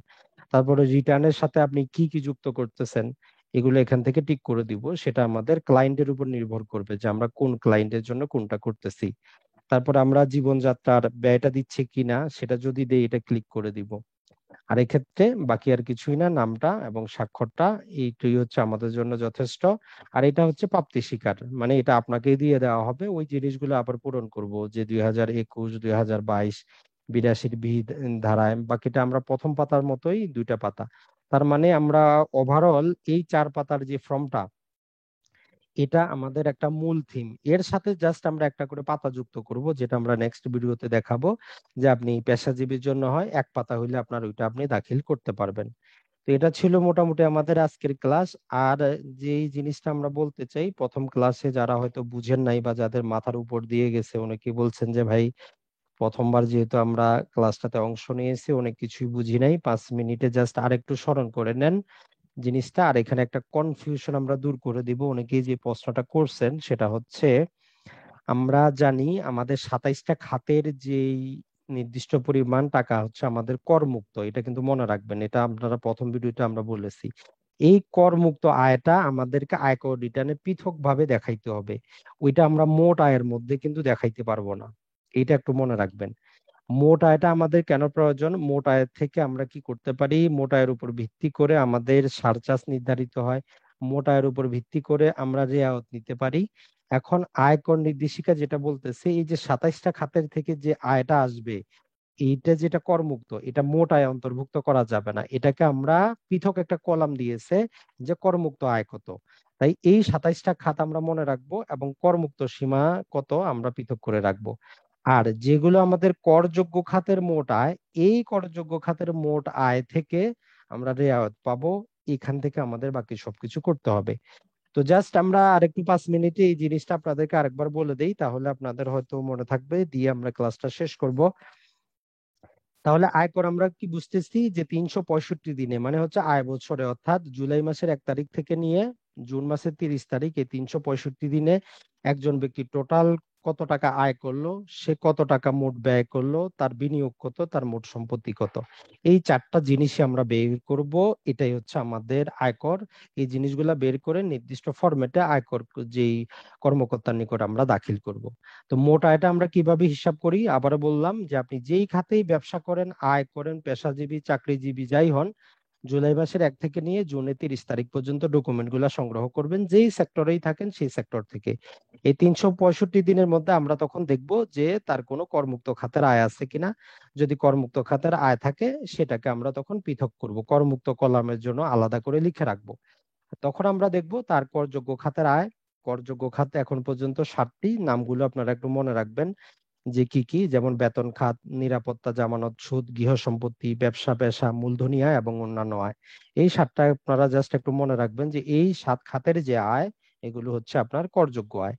তারপরে রিটার্নের সাথে আপনি কি কি যুক্ত করতেছেন, এগুলো এখান থেকে টিক করে দিব। সেটা আমাদের ক্লায়েন্টের উপর নির্ভর করবে যে আমরা কোন ক্লায়েন্টের জন্য কোনটা করতেছি। তারপর আমরা জীবনযাত্রার ব্যয়টা দিচ্ছি কিনা সেটা যদি দেই, এটা ক্লিক করে দিব। আর এক্ষেত্রে বাকি আর কিছুই না, নামটা এবং স্বাক্ষরটা এইটাই হচ্ছে আমাদের জন্য যথেষ্ট। আর এটা হচ্ছে প্রাপ্তি স্বীকার, মানে এটা আপনাকেই দিয়ে দেওয়া হবে, ওই জিনিসগুলো আবার পূরণ করব, যে 2021, 2022, 82 ধারায়, বাকিটা আমরা প্রথম পাতার মতোই 2টা পাতা। তার মানে আমরা ওভারঅল এই 4 পাতার যে ফর্মটা, এটা আমাদের একটা মূল থিম। এর সাথে জাস্ট আমরা একটা করে পাতা যুক্ত করব, যেটা আমরা নেক্সট ভিডিওতে দেখাবো, যে আপনি পেশাজীবীর জন্য হয় 1 পাতা হইলে আপনার ওইটা আপনি দাখিল করতে পারবেন। তো এটা ছিল মোটামুটি আমাদের আজকের ক্লাস। আর যেই জিনিসটা আমরা বলতে চাই, প্রথম ক্লাসে যারা হয়তো বুঝেন নাই বা যাদের মাথার উপর দিয়ে গেছে, অনেকে বলছেন যে ভাই প্রথমবার যেহেতু আমরা ক্লাসটাতে অংশ নিয়েছি অনেক কিছুই বুঝি নাই, 5 মিনিটে জাস্ট আরেকটু স্মরণ করে নেন জিনিসটা। আর এখানে একটা কনফিউশন আমরা দূর করে দিব। অনেকেই যে প্রশ্নটা করছেন সেটা হচ্ছে, আমরা জানি আমাদের 27টা খাতের যেই নির্দিষ্ট পরিমাণ টাকা হচ্ছে আমাদের করমুক্ত, এটা কিন্তু মনে রাখবেন, এটা আপনারা প্রথম ভিডিওতে আমরা বলেছি। এই করমুক্ত আয়টা আমাদেরকে আয়কর রিটার্নে পৃথক ভাবে দেখাইতে হবে, ওইটা আমরা মোট আয়ের মধ্যে কিন্তু দেখাইতে পারবো না। এটা একটু মনে রাখবেন। মোট আয়টা আমাদের কেন প্রয়োজন? মোট আয়ের থেকে আমরা কি করতে পারি, মোট আয়ের উপর ভিত্তি করে আমাদের সারচার্জ নির্ধারিত হয়, মোট আয়ের উপর ভিত্তি করে আমরা রেয়ায়ত নিতে পারি। এখন আয়কর নির্দেশিকা যেটা বলতেছে, এই যে 27টা খাতের থেকে যে আয়টা আসবে, এইটা যেটা করমুক্ত, এটা মোট আয় অন্তর্ভুক্ত করা যাবে না, এটাকে আমরা পৃথক একটা কলাম দিয়েছে যে করমুক্ত আয় কত। তাই এই 27টা খাত আমরা মনে রাখবো এবং করমুক্ত সীমা কত আমরা পৃথক করে রাখবো। আর যেগুলো আমাদের করযোগ্য খাতের মোট আয়, এই করযোগ্য খাতের মোট আয় থেকে আমরা রেয়ায়ত পাবো, এখান থেকে আমাদের বাকি সবকিছু করতে হবে। তো জাস্ট আমরা আরেকটু 5 মিনিটে এই জিনিসটা আপনাদেরকে আরেকবার বলে দেই, তাহলে আপনাদের হয়তো মনে থাকবে, দিয়ে আমরা ক্লাসটা শেষ করব। তাহলে আয়কর আমরা কি বুঝতেছি, যে 365 দিনে, মানে হচ্ছে আয় বছরে, অর্থাৎ জুলাই মাসের 1 তারিখ থেকে নিয়ে জুন মাসের 30 তারিখ, এই 365 দিনে একজন ব্যক্তি টোটাল কত টাকা আয় করলো, সে কত টাকা মোট ব্যয় করলো, তার বিনিয়োগ কত, তার মোট সম্পত্তি কত, এই 4টা জিনিসই আমরা বের করব। এটাই হচ্ছে আমাদের আয়কর। এই জিনিসগুলা বের করে নির্দিষ্ট ফরম্যাটে আয়কর যেই কর্মকর্তার নিকট আমরা দাখিল করব। তো মোট আয়টা আমরা কিভাবে হিসাব করি, আবারও বললাম, যে আপনি যেই খাতেই ব্যবসা করেন, আয় করেন, পেশাজীবী চাকরিজীবী যাই হন, জুলাই মাসের 1 থেকে নিয়ে জুনের 30 তারিখ পর্যন্ত ডকুমেন্ট গুলা সংগ্রহ করবেন, যেই সেক্টরেই থাকেন সেই সেক্টর থেকে। এই 365 দিনের মধ্যে আমরা তখন দেখব যে তার কোনো করমুক্ত খাতের আয় আছে কিনা। যদি করমুক্ত খাতের আয় থাকে, সেটাকে আমরা তখন পৃথক করব, করমুক্ত কলামের জন্য আলাদা করে লিখে রাখবো। তখন আমরা দেখব তার করযোগ্য খাতের আয়। করযোগ্য খাত এখন পর্যন্ত 7টি, নামগুলো আপনারা একটু মনে রাখবেন, যে কি কি, যেমন বেতন খাত, নিরাপত্তা, জামানত, সুদ, গৃহ সম্পত্তি, ব্যবসা, পেশা, মূলধনী আয় এবং অন্যান্য আয়। এই 7টা আপনারা জাস্ট একটু মনে রাখবেন, যে এই 7 খাতের যে আয়, এগুলো হচ্ছে আপনার করযোগ্য আয়।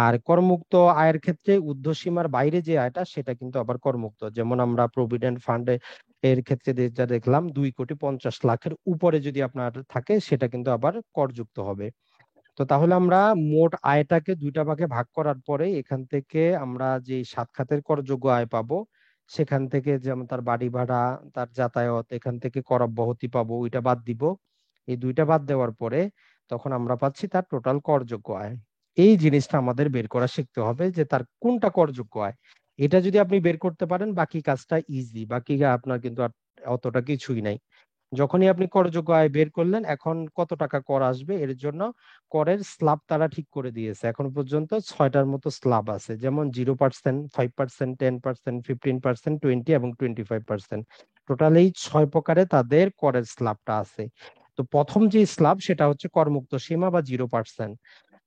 আর করমুক্ত আয়ের ক্ষেত্রে ঊর্ধ্বসীমার বাইরে যে আয়টা, সেটা কিন্তু আবার করমুক্ত। যেমন আমরা প্রভিডেন্ট ফান্ডে এর ক্ষেত্রে যেটা দেখলাম, 2,50,00,000-এর উপরে যদি আপনার থাকে, সেটা কিন্তু আবার করযুক্ত হবে। তো তাহলে আমরা মোট আয়টাকে 2টা ভাগে ভাগ করার পরে এখান থেকে আমরা যে 7 খাতের করযোগ্য আয় পাবো, সেখান থেকে যেমন তার বাড়ি ভাড়া, তার যাতায়াত, এখান থেকে কর অব্যাহতি পাবো, ওইটা বাদ দিব। এই 2টা বাদ দেওয়ার পরে তখন আমরা পাচ্ছি তার টোটাল করযোগ্য আয়। এই জিনিসটা আমাদের বের করা শিখতে হবে, যে তার কোনটা করযোগ্য আয়। এটা যদি আপনি বের করতে পারেন, বাকি কাজটা ইজি, বাকি আপনার কিন্তু আর অতটা কিছুই নাই। যখনই আপনি করযোগ্য আয় বের করলেন, এখন কত টাকা কর আসবে এর জন্য করের স্ল্যাব তারা ঠিক করে দিয়েছে। এখন পর্যন্ত 6টার মতো স্ল্যাব আছে, যেমন 0%, 5%, 10%, 15%, 20 এবং 25%। টোটাল এই 6 প্রকারে তাদের করের স্ল্যাবটা আছে। তো প্রথম যে স্ল্যাব, সেটা হচ্ছে করমুক্ত সীমা বা 0%।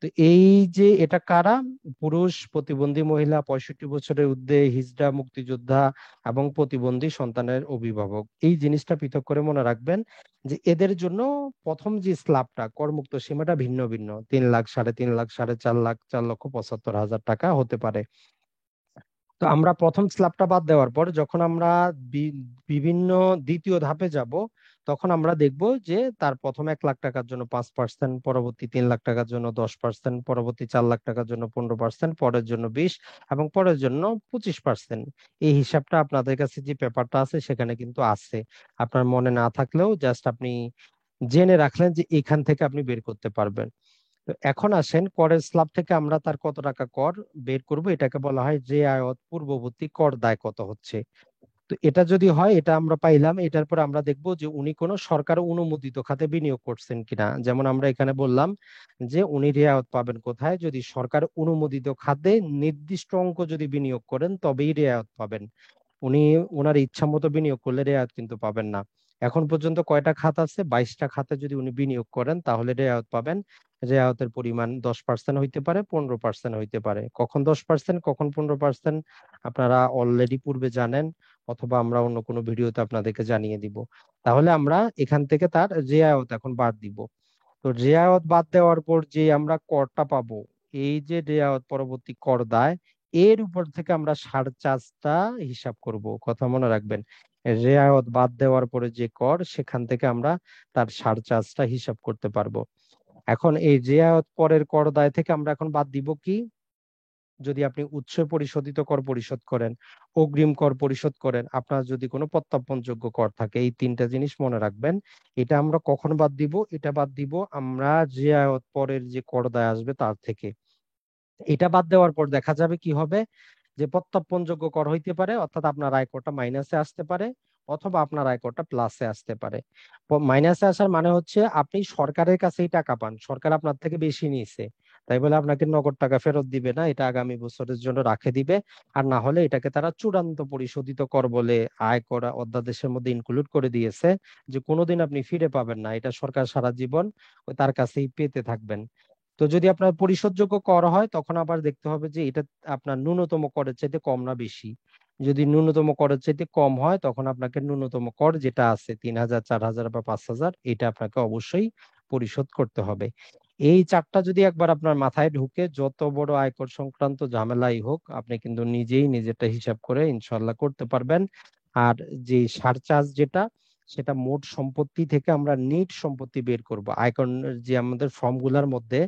তো এই যে এটা কারা, পুরুষ, প্রতিবন্ধী মহিলা, 65 বছরের ঊর্ধ্বে, হিজড়া, মুক্তিযোদ্ধা এবং প্রতিবন্ধী সন্তানের অভিভাবক, এই জিনিসটা পৃথক করে মনে রাখবেন, যে এদের জন্য প্রথম যে স্ল্যাবটা, করমুক্ত সীমাটা ভিন্ন ভিন্ন, 3 লাখ, 3.5 লাখ, 4.5 লাখ, 4,75,000 টাকা হতে পারে। তো আমরা প্রথম স্ল্যাবটা বাদ দেওয়ার পর যখন আমরা বিভিন্ন দ্বিতীয় ধাপে যাব, তখন আমরা দেখব যে তার প্রথম 1 লাখ টাকার জন্য 5%, পরবর্তী 3 লাখ টাকার জন্য 10%, পরবর্তী 4 লাখ টাকার জন্য 15%, পরের জন্য 20 এবং পরের জন্য 25%। এই হিসাবটা আপনাদের কাছে যে পেপারটা আছে সেখানে কিন্তু আছে। আপনার মনে না থাকলেও জাস্ট আপনি জেনে রাখলেন, যে এখান থেকে আপনি বের করতে পারবেন। তো এখন আসেন, করের স্ল্যাব থেকে আমরা তার কত টাকা কর বের করব, এটাকে বলা হয় যে আয়ত পূর্ববর্তী কর দায় কত হচ্ছে। তো এটা যদি হয়, এটা আমরা পাইলাম, এটার পর আমরা দেখবো যে উনি কোনো সরকার অনুমোদিত খাতে বিনিয়োগ করছেন কিনা। যেমন আমরা এখানে বললাম যে উনি রেয়ায়ত পাবেন কোথায়, যদি সরকার অনুমোদিত খাতে নির্দিষ্ট অঙ্ক যদি বিনিয়োগ করেন তবেই রেয়ায়ত পাবেন। উনি ওনার ইচ্ছা মতো বিনিয়োগ করলে রেয়াত কিন্তু পাবেন না। এখন পর্যন্ত কয়টা খাত আছে? 22টা খাতে যদি উনি বিনিয়োগ করেন তাহলে রেয়াত পাবেন। রেয়াতের পরিমাণ 10% হইতে পারে, 15% হইতে পারে। কখন 10%, কখন 15% আপনারা অলরেডি পূর্বে জানেন, অথবা আমরা অন্য কোনো ভিডিওতে আপনাদেরকে জানিয়ে দিব। তাহলে আমরা এখান থেকে তার রেয়াত এখন বাদ দিব। তো রেয়াত বাদ দেওয়ার পর যে আমরা করটা পাবো, এই যে রেয়াত পরবর্তী কর দায়, এর উপর থেকে আমরা সারচার্জটা হিসাব করব। কথা মনে রাখবেন, রেয়াত বাদ দেওয়ার পরে যে কর, সেখান থেকে আমরা তার সারচার্জটা হিসাব করতে পারবো। এখন এই রেয়াত পরের কর দায় থেকে আমরা এখন বাদ দিব কি? যদি আপনি উৎস পরিশোধিত কর পরিশোধ করেন, অগ্রিম কর পরিশোধ করেন, আপনার যদি কোনো প্রত্যর্পণযোগ্য কর থাকে, এই তিনটা জিনিস মনে রাখবেন। এটা আমরা কখন বাদ দিব? এটা বাদ দিব আমরা যে আয়ত পরের যে কর দায় আসবে তার থেকে। এটা বাদ দেওয়ার পর দেখা যাবে কি হবে, যে প্রত্যর্পণযোগ্য কর হইতে পারে, অর্থাৎ আপনার আয়করটা মাইনাসে আসতে পারে, অথবা আপনার আয়করটা প্লাসে আসতে পারে। মাইনাসে আসার মানে হচ্ছে আপনি সরকারের কাছেই টাকা পান, সরকার আপনার থেকে বেশি নিয়েছে, তাই বলে আপনাকে নগদ টাকা ফেরত দিবে না, এটা আগামী বছরের জন্য রাখে দিবে। আর না হলে এটাকে তারা চূড়ান্ত পরিশোধিত কর বলে আয়কর অধ্যাদেশের মধ্যে ইনক্লুড করে দিয়েছে, যে কোনোদিন আপনি ফিরে পাবেন না, এটা সরকার সারা জীবন তার কাছেই পেতে থাকবেন। তো যদি আপনার পরিশোধযোগ্য কর হয়, তখন আবার দেখতে হবে যে এটা আপনার ন্যূনতম করের চাইতে কম না বেশি। যদি ন্যূনতম করের চাইতে কম হয়, তখন আপনাকে ন্যূনতম কর যেটা আছে 3,000, 4,000 বা 5,000, এটা আপনাকে অবশ্যই পরিশোধ করতে হবে। এই চারটা যদি একবার আপনার মাথায় ঢুকে, যত বড় আয়কর সংক্রান্ত ঝামেলাই হোক, আপনি কিন্তু নিজেই নিজেরটা হিসাব করে ইনশাল্লাহ করতে পারবেন। আর যে সারচার্জ যেটা, সেটা মোট সম্পত্তি থেকে আমরা নিট সম্পত্তি বের করব আয়কর, যে আমাদের ফর্ম গুলার মধ্যে।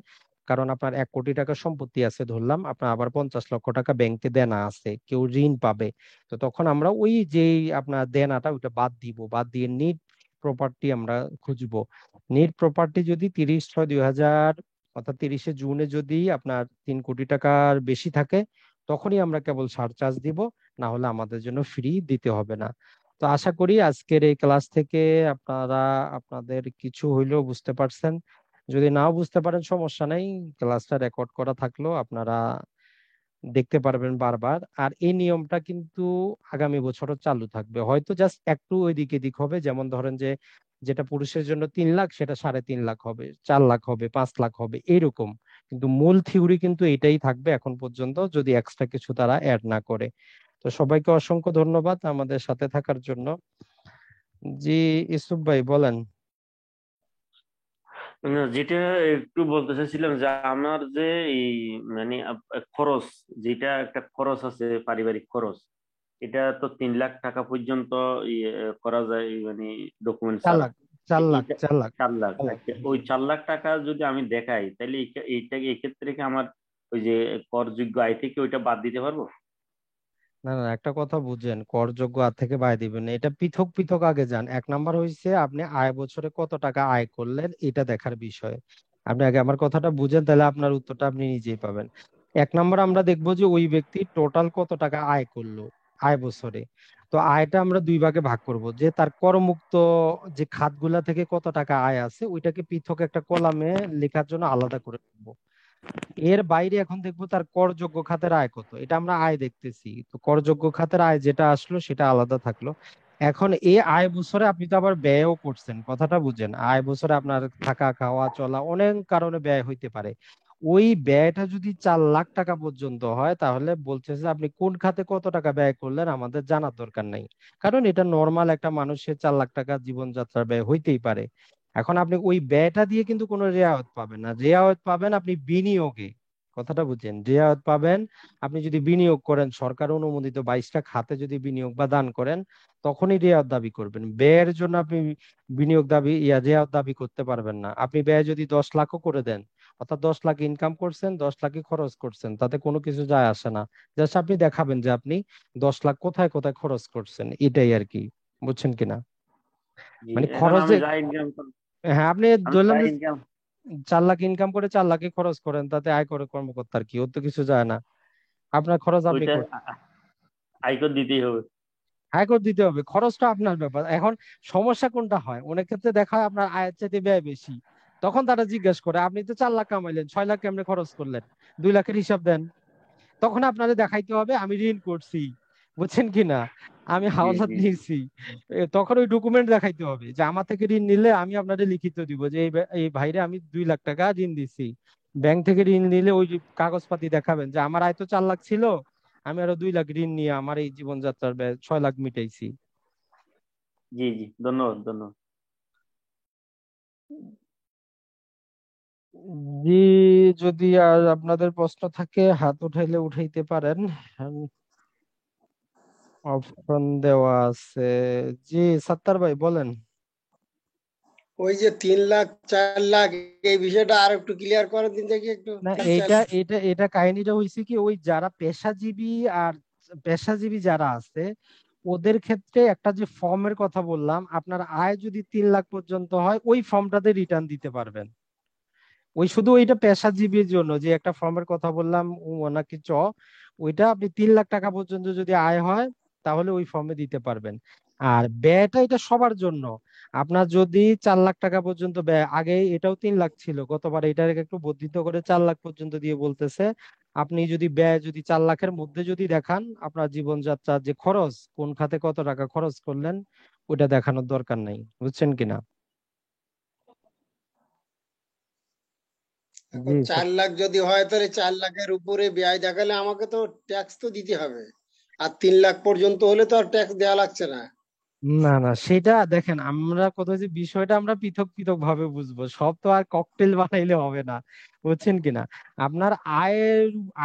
কারণ আপনার 1 কোটি টাকা সম্পত্তি আছে ধরলাম, আপনার আবার 50 লক্ষ টাকা ব্যাংকে দেনা আছে, কেউ ঋণ পাবে। তো তখন আমরা ওই যে আপনার দেনাটা ওইটা বাদ দিব, বাদ দিয়ে নিট প্রপার্টি আমরা খুঁজবো। নিট প্রপার্টি যদি 30/6/2000, অর্থাৎ 30শে জুনে যদি আপনার 3 কোটি টাকার বেশি থাকে, তখনই আমরা কেবল সারচার্জ দিব, না হলে আমাদের জন্য ফ্রি দিতে হবে না। তো আশা করি আজকের এই ক্লাস থেকে আপনারা আপনাদের কিছু হইলেও বুঝতে পারছেন। যদি নাও বুঝতে পারেন সমস্যা নাই, ক্লাসটা রেকর্ড করা থাকলো, আপনারা দেখতে পারবেন বারবার। আর এই নিয়মটা কিন্তু আগামী বছরও চালু থাকবে, হয়তো জাস্ট একটু ওইদিক এদিক হবে। যেমন ধরেন যে যেটা পুরুষের জন্য 3 লাখ, সেটা 3.5 লাখ হবে, 4 লাখ হবে, 5 লাখ হবে, এরকম। কিন্তু মূল থিওরি কিন্তু এটাই থাকবে এখন পর্যন্ত, যদি এক্সট্রা কিছু তারা অ্যাড না করে। তো সবাইকে অসংখ্য ধন্যবাদ আমাদের সাথে থাকার জন্য। জি, ইসুফ ভাই বলেন। যেটা একটু বলতে চাইছিলাম যে আমার যে এই মানে খরচ, যেটা একটা খরচ আছে পারিবারিক খরচ, এটা তো 3 লাখ টাকা পর্যন্ত ইয়ে করা যায় মানে ডকুমেন্ট চার ছাড়া। লাখ 4 লাখ, এটা 4 লাখ, 4 লাখ, 4 লাখ। আচ্ছা ওই 4 লাখ টাকা যদি আমি দেখাই তাহলে এইটা এক্ষেত্রে কি আমার ওই যে করযোগ্য আয় থেকে ওইটা বাদ দিতে পারবো? না না, একটা কথা বুঝেন, করযোগ্য আর থেকে বাদ দিবেন না, এটা পৃথক পৃথক আগে যান। 1 নাম্বার হয়েছে আপনি আয় বছরে কত টাকা আয় করলেন, এটা দেখার বিষয়। আপনি আগে আমার কথাটা বুঝেন, তাহলে আপনার উত্তরটা আপনি নিজেই পাবেন। 1 নাম্বার আমরা দেখবো যে ওই ব্যক্তি টোটাল কত টাকা আয় করলো আয় বছরে। তো আয়টা আমরা দুই ভাগে ভাগ করব, যে তার করমুক্ত যে খাতগুলা থেকে কত টাকা আয় আছে, ওইটাকে পৃথক একটা কলামে লেখার জন্য আলাদা করে রাখবো। এর বাইরে এখন দেখবো তার করযোগ্য খাতের আয় কত, এটা আমরা আয় দেখতেছি, তো করযোগ্য খাতের আয় যেটা আসলো সেটা আলাদা থাকলো। এখন এই আয় বছরে আপনি তো আবার ব্যয়ও করছেন, কথাটা বুঝেন, আয় বছরে আপনার থাকা খাওয়া চলা অনেক কারণে ব্যয় হইতে পারে। ওই ব্যয়টা যদি 4 লাখ টাকা পর্যন্ত হয়, তাহলে বলছে যে আপনি কোন খাতে কত টাকা ব্যয় করলেন আমাদের জানার দরকার নাই। কারণ এটা নর্মাল একটা মানুষের 4 লাখ টাকা জীবনযাত্রার ব্যয় হইতেই পারে। এখন আপনি ওই ব্যয়টা দিয়ে কিন্তু কোনো রেয়ায়ত পাবেন না, রেয়ায়ত পাবেন আপনি বিনিয়োগে। কথাটা বুঝছেন, রেয়ায়ত পাবেন আপনি যদি বিনিয়োগ করেন, সরকার অনুমোদিত 22টা খাতে যদি বিনিয়োগ বা দান করেন, তখনই রেয়ায়ত দাবি করবেন। ব্যয়ের জন্য আপনি বিনিয়োগ দাবি রেয়ায়ত দাবি করতে পারবেন না। আপনি ব্যয় যদি 10 লাখও করে দেন, অর্থাৎ 10 লাখ ইনকাম করছেন, 10 লাখই খরচ করছেন, তাতে কোনো কিছু যায় আসে না। জাস্ট আপনি দেখাবেন যে আপনি 10 লাখ কোথায় কোথায় খরচ করছেন, এটাই আর কি। বুঝছেন কিনা? জি, মানে এখন আমি খরচে, যা ইনকাম হ্যাঁ আপনি আমি যা ধরলাম যে ইনকাম 4 লাখ ইনকাম করে 4 লাখই খরচ করেন, তাতে আয়কর কর্মকর্তার কি, ওর তো কিছু যায় না। আপনার খরচ আপনি ওইটা করছেন। আয়কর দিতেই হবে। আয়কর দিতে হবে, খরচটা আপনার ব্যাপার। এখন সমস্যা কোনটা হয়, অনেক ক্ষেত্রে দেখা হয় আপনার আয়ের চাইতে ব্যয় বেশি। তখন তারা জিজ্ঞেস করে আপনি তো 4 লাখ কামাইলেন, 6 লাখ কেমনে খরচ করলেন, 2 লাখের হিসাব দেন। তখন আপনাদের দেখাইতে হবে আমি ঋণ করছি, বুঝছেন কি না, আমি জি হাওলাত জি জি। নিয়েছি। তখন ওই ডকুমেন্ট দেখাইতে হবে যে আমার থেকে ঋণ নিলে আমি আপনাদের লিখিত দিব যে এই ভাইরে আমি 2 লাখ টাকা ঋণ দিছি। ব্যাংক থেকে ঋণ নিলে ওই যে কাগজপাতি দেখাবেন যে আমার আয় তো 4 লাখ ছিল, আমি আরো 2 লাখ ঋণ নিয়ে আমার এই জীবনযাত্রার ব্যয় 6 লাখ মিটাইছি। জি জি, ধন্যবাদ ধন্যবাদ। জি, যদি আর আপনাদের প্রশ্ন থাকে হাত উঠাইলে উঠাইতে পারেন, অপশন দেওয়া আছে। জি, সাত্তার ভাই বলেন। ওই যে 3 লাখ 4 লাখ, এই বিষয়টা আর একটু ক্লিয়ার করে দিন দেখি একটু। না, 3 লাখ 4 এটা এটা এটা কাহিনীটা হয়েছে কি, ওই যারা পেশাজীবী আর পেশাজীবী যারা আছে ওদের ক্ষেত্রে একটা যে ফর্মের কথা বললাম, আপনার আয় যদি 3 লাখ পর্যন্ত হয় ওই ফর্মটাতে রিটার্ন দিতে পারবেন। ওই শুধু ওইটা পেশাজীবীর জন্য যে একটা ফর্মের কথা বললাম, নাকি ওইটা আপনি 3 লাখ টাকা পর্যন্ত যদি আয় হয় তাহলে ওই ফর্মে দিতে পারবেন। আর ব্যয়টা এটা সবার জন্য। আপনার যদি 4 লাখ টাকা পর্যন্ত ব্যয়, আগে এটাও 3 লাখ ছিল, গতবার এটাকে একটু বর্ধিত করে 4 লাখ পর্যন্ত দিয়ে বলতেছে। আপনি যদি ব্যয় যদি 4 লাখের মধ্যে যদি দেখান, আপনার জীবনযাত্রার যে খরচ কোন খাতে কত টাকা খরচ করলেন ওইটা দেখানোর দরকার নাই, বুঝছেন কিনা। জি এখন 4 লাখ যদি হয় তাহলে 4 লাখের উপরে ব্যয় দেখালে আমাকে তো ট্যাক্স তো দিতে হবে। আর 3 লাখ পর্যন্ত হলে তো আর ট্যাক্স দেওয়া লাগছে না। না না, সেটা দেখেন, আমরা কোথাও যে বিষয়টা আমরা পৃথক পৃথক ভাবে বুঝবো, সব তো আর ককটেল বানাইলে হবে না, বুঝছেন কিনা। আপনার আয়ের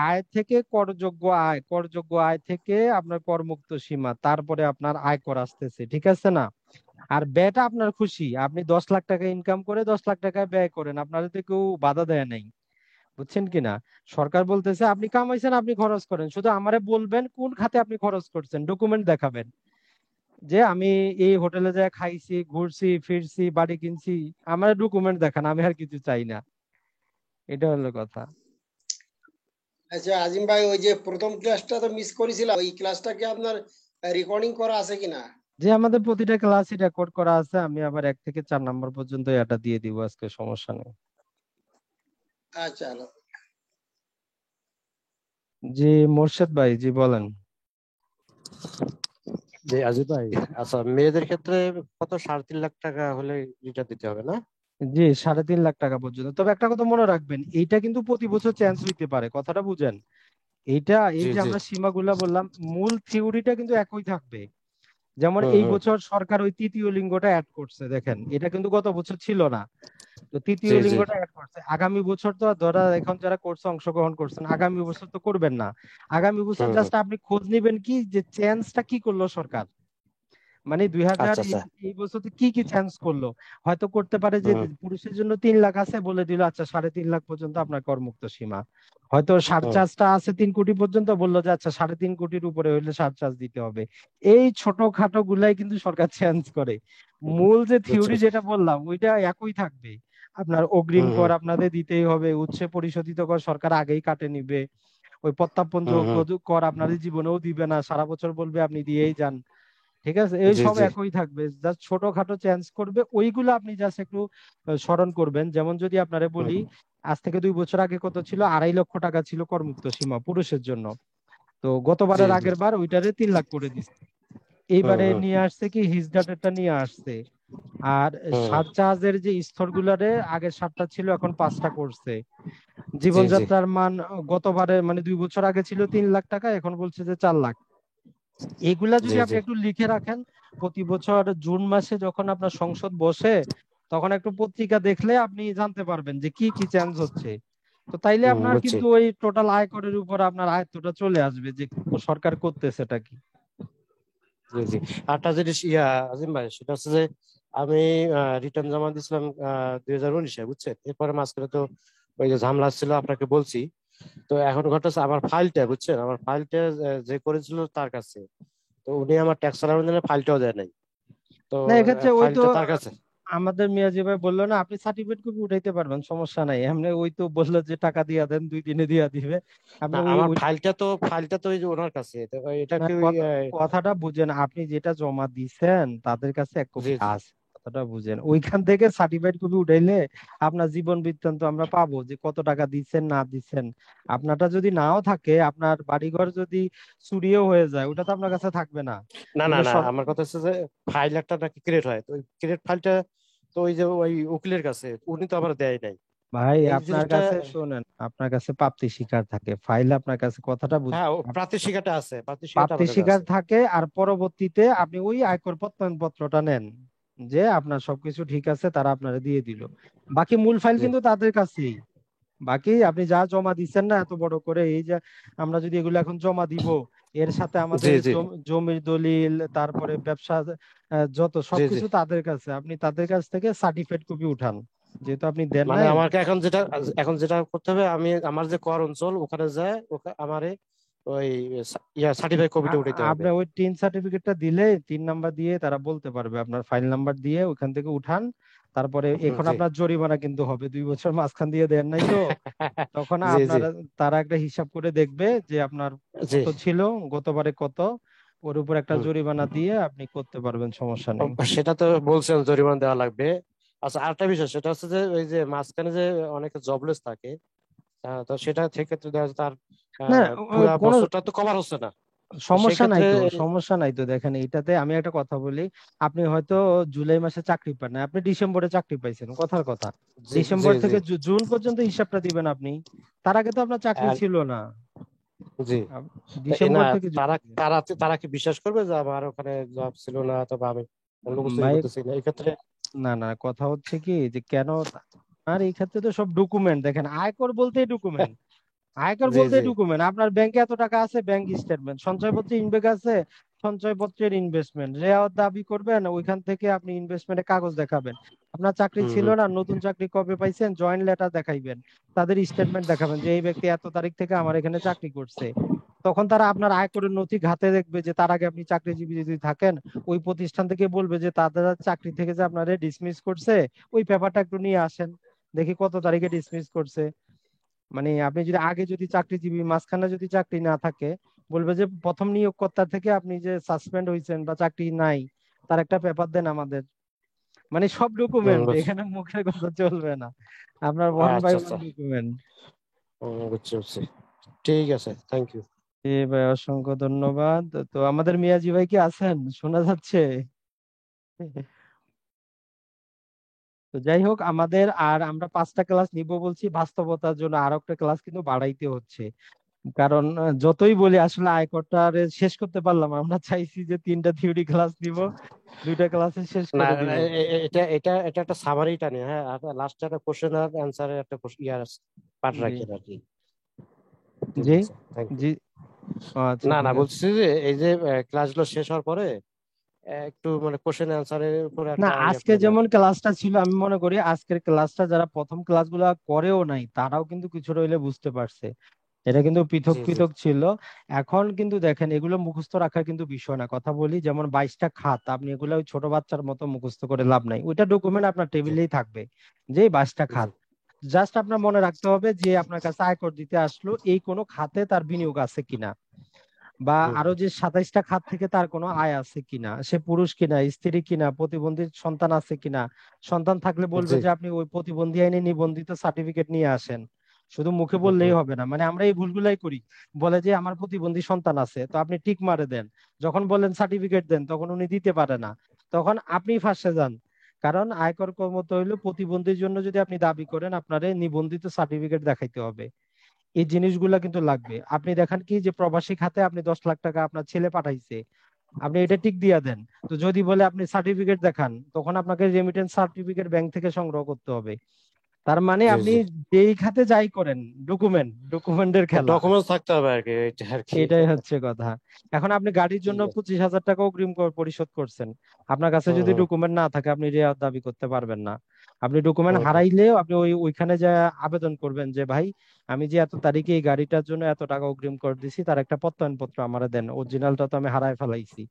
আয় থেকে করযোগ্য আয়, করযোগ্য আয় থেকে আপনার করমুক্ত সীমা, তারপরে আপনার আয়কর আসতেছে, ঠিক আছে না। আর ব্যয়টা আপনার খুশি, আপনি 10 লাখ টাকা ইনকাম করে 10 লাখ টাকা ব্যয় করেন, আপনার তো কেউ বাধা দেয় নাই, বুঝছেন কিনা। সরকার বলতেছে আপনি কামাইছেন আপনি খরচ করেন, শুধু আমারে বলবেন কোন খাতে আপনি খরচ করছেন, ডকুমেন্ট দেখাবেন যে আমি এই হোটেলে যায় খাইছি ঘুরছি ফিরছি বাড়ি কিনছি, আমার ডকুমেন্ট দেখান, আমি আর কিছু চাই না। এটা হলো কথা। আচ্ছা আজিম ভাই, ওই যে প্রথম ক্লাসটা তো মিস করেছিলাম, ওই ক্লাসটা কি আপনার রেকর্ডিং করা আছে কিনা? যে আমাদের প্রতিটা ক্লাসই রেকর্ড করা আছে, আমি আবার 1 থেকে 4 নম্বর পর্যন্ত এটা দিয়ে দিব আজকে, সমস্যা নেই। আচ্ছা। জি, মোর্শেদ ভাই, জি বলেন। যে আজিজ ভাই, আচ্ছা মেয়েদের ক্ষেত্রে কত 3.5 লাখ টাকা হলে রিটার্ন দিতে হবে না? জি, 3.5 লাখ টাকা পর্যন্ত, তবে একটা কথা মনে রাখবেন, এইটা কিন্তু প্রতি বছর চেঞ্জ হইতে পারে, কথাটা বুঝেন। এইটা এই জি যে জি। আমরা সীমাগুলা বললাম, মূল থিওরিটা কিন্তু একই থাকবে। যেমন হুম এই হুম। বছর সরকার ওই তৃতীয় লিঙ্গটা অ্যাড করছে, দেখেন এটা কিন্তু গত বছর ছিল না। তো তৃতীয় জি জি। লিঙ্গটা অ্যাড করছে, আগামী বছর তো আর ধরা এখন যারা করছে অংশগ্রহণ করছেন, আগামী বছর তো করবেন না। আগামী বছর হুম হুম। জাস্ট আপনি খোঁজ নিবেন কি যে চেঞ্জটা কি করলো সরকার, মানে 2000 আচ্ছা আচ্ছা। এই বছর কি কি চেঞ্জ করলো। হয়তো করতে পারে যে হুম পুরুষের জন্য 3 লাখ আছে, বলে দিল আচ্ছা 3.5 লাখ পর্যন্ত আপনার করমুক্ত সীমা। হয়তো সার হুম। চার্জটা আছে 3 কোটি পর্যন্ত, বললো যে আচ্ছা 3.5 কোটির উপরে হইলে সার চার্জ দিতে হবে। এই ছোটখাটো গুলাই কিন্তু সরকার চেঞ্জ করে। হুম, মূল যে বুঝছি থিওরি বুঝছি। যেটা বললাম ওইটা একই থাকবে। আপনার অগ্রিম হুম কর হুম। আপনাদের দিতেই হবে, উৎসে পরিশোধিত কর সরকার আগেই কাটে নিবে, ওই প্রত্যর্পণ হুম যোগ্য হুম। কর আপনাদের জীবনেও দিবে না, সারা বছর বলবে আপনি দিয়েই যান, ঠিক আছে। এই জি সব জি। একই থাকবে, জাস্ট ছোটখাটো চেঞ্জ করবে, ওইগুলো আপনি জাস্ট একটু স্মরণ করবেন। যেমন যদি আপনারে হুম বলি, আজ থেকে 2 বছর আগে কত ছিল, 2.5 লক্ষ টাকা ছিল করমুক্ত সীমা পুরুষের জন্য। তো জি গতবারের জি। আগের বার ওইটারে 3 লাখ করে দিচ্ছে। হুম এইবারে হুম। নিয়ে আসছে কি হিজডাটেরটা নিয়ে আসছে। আর হুম হুম। সার চার্জের যে স্তরগুলারে আগের 7টা ছিল এখন 5টা করছে। জি জি। জীবনযাত্রার মান গতবারে মানে 2 বছর আগে ছিল 3 লাখ টাকা, এখন বলছে যে 4 লাখ। এগুলা জি যদি জি। আপনি একটু লিখে রাখেন, প্রতি বছর জুন মাসে যখন আপনার সংসদ বসে তখন একটু পত্রিকা দেখলে আপনি জানতে পারবেন যে কি কি চেঞ্জ হচ্ছে। তো তাইলে হুম, আপনার বুঝছি। কিন্তু ওই টোটাল আয়করের উপর আপনার আয়ত্তটা চলে আসবে যে সরকার করতেছেটা কি। জি জি। আরেকটা জিনিস আজিম ভাই, সেটা হচ্ছে যে আমি রিটার্ন জমা দিয়েছিলাম 2019-এ, বুঝছেন। এরপরে মাঝখানে তো ওই যে ঝামেলা ছিল আপনাকে বলছি। তো এখন ঘটছে আমার ফাইলটা, বুঝছেন, আমার ফাইলটা যে করেছিল তার কাছে। তো উনি আমার ট্যাক্স অ্যালাউন্সের ফাইলটাও দেয় নাই। তো না, এক্ষেত্রে ওই তো ফাইলটা তার কাছে। আমাদের মিয়াজি ভাই বললো না আপনি সার্টিফিকেট কপি উঠাইতে পারবেন, সমস্যা নাই। এমনি ওই তো বললো যে টাকা দিয়া দেন, 2 দিনে দিয়া দিবে। আপনি না, ওই আমার ওই ফাইলটা তো ওই যে ওনার কাছে, তো এটা না, কি ওই কথাটা বুঝেন, আপনি যেটা জমা দিছেন তাদের কাছে এক জি কপি জি আছে, কথাটা বুঝেন। ওইখান থেকে সার্টিফাইড কপি উঠাইলে আপনার জীবন বৃত্তান্ত আমরা পাবো যে কত টাকা দিচ্ছেন না দিচ্ছেন। আপনারটা যদি নাও থাকে, আপনার বাড়িঘর যদি চুরিও হয়ে যায়, ওটা তো আপনার কাছে থাকবে না। না না ওগুলো না, সব আমার কথা হচ্ছে যে ফাইল একটা নাকি ক্রিয়েট হয়, তো ওই ক্রিয়েট ফাইলটা তো ওই যে ওই উকিলের কাছে, উনি তো আবার দেয় নাই ভাই এই আপনার জিনিসটা। কাছে শোনেন, আপনার কাছে প্রাপ্তি স্বীকার থাকে, ফাইল আপনার কাছে, কথাটা হ্যাঁ, ও বুঝ প্রাত্যিক শিকারটা আছে, প্রাত্যিক শিকারটা প্রাপ্তি আমার কাছে স্বীকার আছে। থাকে। আর পরবর্তীতে আপনি ওই আয়কর প্রত্যয়ন পত্রটা নেন যে আপনার সবকিছু ঠিক আছে, তারা আপনারা দিয়ে দিল। বাকি মূল ফাইল জি কিন্তু তাদের কাছেই। বাকি আপনি যা জমা দিচ্ছেন না এত বড় করে, এই যে আমরা যদি এগুলো এখন জমা দিব, এর সাথে জি আমাদের জি জমির দলিল, তারপরে ব্যবসা যত জি জি। সবকিছু তাদের কাছে, আপনি তাদের কাছ থেকে সার্টিফিকেট কপি উঠান, যেহেতু আপনি দেন মানে নাই। আমাকে এখন যেটা করতে হবে, আমি আমার যে কর অঞ্চল ওখানে যায়, আমারে ওই সার্টিফাই কপিটা উঠাইতে হবে। আপনি ওই টিন সার্টিফিকেটটা দিলে, 3 নাম্বার দিয়ে তারা বলতে পারবে, আপনার ফাইল নাম্বার দিয়ে ওখান থেকে উঠান। তারপরে এখন জি আপনার জরিমানা কিন্তু হবে, 2 বছর মাঝখান দিয়ে দেন নাই তো, তখন জি জি আপনারা, তারা একটা হিসাব করে দেখবে যে আপনার জি। কত ছিল, গতবারে কত, ওর উপর একটা হুম। জরিমানা দিয়ে আপনি করতে পারবেন, সমস্যা নেই। সেটা তো বলছেন জরিমানা দেওয়া লাগবে। আচ্ছা, আরেকটা বিষয় সেটা হচ্ছে যে ওই যে মাঝখানে যে অনেকে জবলেস থাকে, তো সেটা সেক্ষেত্রে দেখা যাচ্ছে তার না, পুরা কোনো বছরটা তো কভার হচ্ছে না। তো সেই সমস্যা নাই ক্ষেত্রে তো, সমস্যা নাই তো। দেখেন এইটাতে আমি একটা কথা বলি, আপনি হয়তো জুলাই মাসে চাকরি পান না, আপনি ডিসেম্বরে চাকরি পাইছেন, কথার কথা। জি জি ডিসেম্বর জি। থেকে জুন পর্যন্ত হিসাবটা দিবেন আপনি, তার আগে তো আপনার চাকরি আর ছিল না। জি, না, ডিসেম্বর থেকে তারা তারা তারা কি বিশ্বাস করবে যে আমার ওখানে জব ছিল না, অথবা আমি অন্য কিছু ভাই, করতেছি না এই ক্ষেত্রে? না না, কথা হচ্ছে কি যে কেন, আর এই ক্ষেত্রে তো সব ডকুমেন্ট, দেখেন আয়কর বলতেই ডকুমেন্ট, আয়কর জি বলতে জি। ডকুমেন্ট। আপনার ব্যাংকে এত টাকা আছে, ব্যাংক স্টেটমেন্ট, সঞ্চয়পত্রে ইনভেস্ট আছে, সঞ্চয়পত্রের ইনভেস্টমেন্ট, রেওয়াজ দাবি করবেন, ওইখান থেকে আপনি ইনভেস্টমেন্টের কাগজ দেখাবেন। আপনার চাকরি হুম ছিল হুম। না, নতুন চাকরি কবে পাইছেন, জয়েন্ট লেটার দেখাইবেন, তাদের স্টেটমেন্ট দেখাবেন যে এই ব্যক্তি এত তারিখ থেকে আমার এখানে চাকরি করছে। তখন তারা আপনার আয়করের নথি ঘাতে দেখবে যে তার আগে আপনি চাকরিজীবী যদি থাকেন, ওই প্রতিষ্ঠান থেকে বলবে যে তাদের চাকরি থেকে যে আপনারা ডিসমিস করছে, ওই পেপারটা একটু নিয়ে আসেন, দেখি কত তারিখে ডিসমিস করছে। মানে আপনি যদি আগে যদি চাকরিজীবী, মাঝখানে যদি চাকরি না থাকে, বলবে যে প্রথম নিয়োগকর্তা থেকে আপনি যে সাসপেন্ড হয়েছেন বা চাকরি নাই, তার একটা পেপার দেন আমাদের। মানে সব ডকুমেন্ট, এখানে মুখের কথা চলবে না, আপনার ওয়ান বাই আচ্ছা ওয়ান আচ্ছা। ডকুমেন্ট। বুঝছি বুঝছি। ঠিক আছে, থ্যাংক ইউ। ভাই অসংখ্য ধন্যবাদ। তো আমাদের মিয়াজি ভাই কি আছেন, শোনা যাচ্ছে? তো যাই হোক, আমাদের আর আমরা 5টা ক্লাস নিব বলছি, বাস্তবতার জন্য আর একটা ক্লাস কিন্তু বাড়াইতে হচ্ছে। কারণ যতই বলি আসলে আয়করটা আর শেষ করতে পারলাম না। আমরা চাইছি যে 3টা থিওরি ক্লাস দিব, 2টা ক্লাসে শেষ না, করে দিব। এটা এটা এটা একটা সামারি টানে, হ্যাঁ, আর লাস্টে একটা কোশ্চেন আর অ্যান্সারের একটা পার্ট জি রাখেন আর কি। ঠিক জি আছে, থ্যাংক ইউ। জি। আচ্ছা না না, ঠিক আছে। বলছি যে এই যে ক্লাসগুলো শেষ হওয়ার পরে একটু মানে কোশ্চেন অ্যান্সারের উপরে না, একটা ইয়ে আজকে করে দেন। যেমন ক্লাসটা ছিল, আমি মনে করি আজকের ক্লাসটা যারা প্রথম ক্লাসগুলো করেও নাই তারাও কিন্তু কিছু রইলে বুঝতে পারছে। এটা কিন্তু পৃথক জি জি পৃথক ছিল। এখন কিন্তু দেখেন, এগুলো মুখস্থ রাখার কিন্তু বিষয় না, কথা বলি, যেমন 22টা খাত, আপনি এগুলো ওই ছোট বাচ্চার মতো মুখস্থ করে লাভ নাই, ওইটা ডকুমেন্ট আপনার জি টেবিলেই থাকবে, যে 22টা জি খাত। জাস্ট আপনার মনে রাখতে হবে যে আপনার কাছে আয়কর দিতে আসলো, এই কোনো খাতে তার বিনিয়োগ আছে কিনা, বা হুম আরো যে 27টা খাত থেকে তার কোনো আয় আছে কিনা, সে পুরুষ কিনা, স্ত্রী কিনা, প্রতিবন্ধী সন্তান আছে কিনা। সন্তান থাকলে বলবে জি। যে আপনি ওই প্রতিবন্ধী আইনে নিবন্ধিত সার্টিফিকেট নিয়ে আসেন। শুধু মুখে হুম বললেই হুম হবে না, মানে আমরা এই ভুলগুলাই করি। বলে যে আমার প্রতিবন্ধী সন্তান আছে, তো আপনি টিক মারে দেন, যখন বলেন সার্টিফিকেট দেন তখন উনি দিতে পারে না, তখন আপনি ফাঁসে যান। কারণ আয়কর কর্মরত হইলো, প্রতিবন্ধীর জন্য যদি আপনি দাবি করেন, আপনারে নিবন্ধিত সার্টিফিকেট দেখাইতে হবে। এই জিনিসগুলা কিন্তু লাগবে। আপনি দেখেন কি যে প্রবাসী খাতে আপনি 10 লাখ টাকা আপনার ছেলে পাঠাইছে, আপনি এটা টিক দিয়া দেন। তো যদি বলে আপনি সার্টিফিকেট দেখান, তখন আপনাকে রেমিটেন্স সার্টিফিকেট ব্যাংক থেকে সংগ্রহ করতে হবে। তার মানে জি আপনি জি। যেই খাতে যাই করেন, ডকুমেন্টের খেলা। ডকুমেন্টস থাকতে হবে আর কি, এটা আর কি। এটাই হচ্ছে কথা। এখন আপনি গাড়ির জন্য ঠিক আছে। 25,000 টাকা অগ্রিম পরিশোধ করছেন, আপনার কাছে হুম যদি হুম ডকুমেন্ট না থাকে আপনি রেয়াত দাবি করতে পারবেন না। আপনি ডকুমেন্ট হুম হুম হারাইলেও আপনি ওইখানে যা আবেদন করবেন যে ভাই, আমি যে এত তারিখে এই গাড়িটার জন্য এত টাকা অগ্রিম করে দিছি, তার একটা প্রত্যয়ন পত্র আমারে দেন, অরিজিনালটা তো আমি হারায় ফেলাইছি।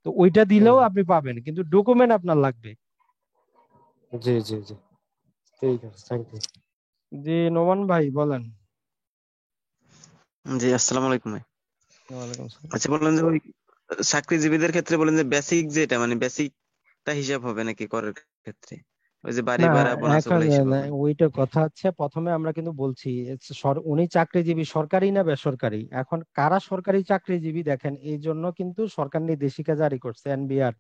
তো ওইটা হুম দিলেও হুম। আপনি পাবেন, কিন্তু ডকুমেন্ট আপনার লাগবে। জি জি জি, ঠিক আছে, থ্যাংক ইউ। জি নোমান ভাই বলেন। জি, আসসালামু আলাইকুম ভাই। ওয়ালাইকুম সালাম। আচ্ছা, বললেন যে ওই চাকরিজীবীদের ক্ষেত্রে বলেন যে বেসিক যেটা মানে বেসিকটা হিসাব হবে নাকি করের ক্ষেত্রে, ওই যে বাড়ি না ভাড়া বোনাস এখন ওগুলা হিসাব না, হবে না? ওইটা কথা হচ্ছে প্রথমে আমরা কিন্তু বলছি উনি চাকরিজীবী সরকারি না বেসরকারি। এখন কারা সরকারি চাকরিজীবী দেখেন, এই জন্য কিন্তু সরকার নির্দেশিকা জারি করছে এনবিআর,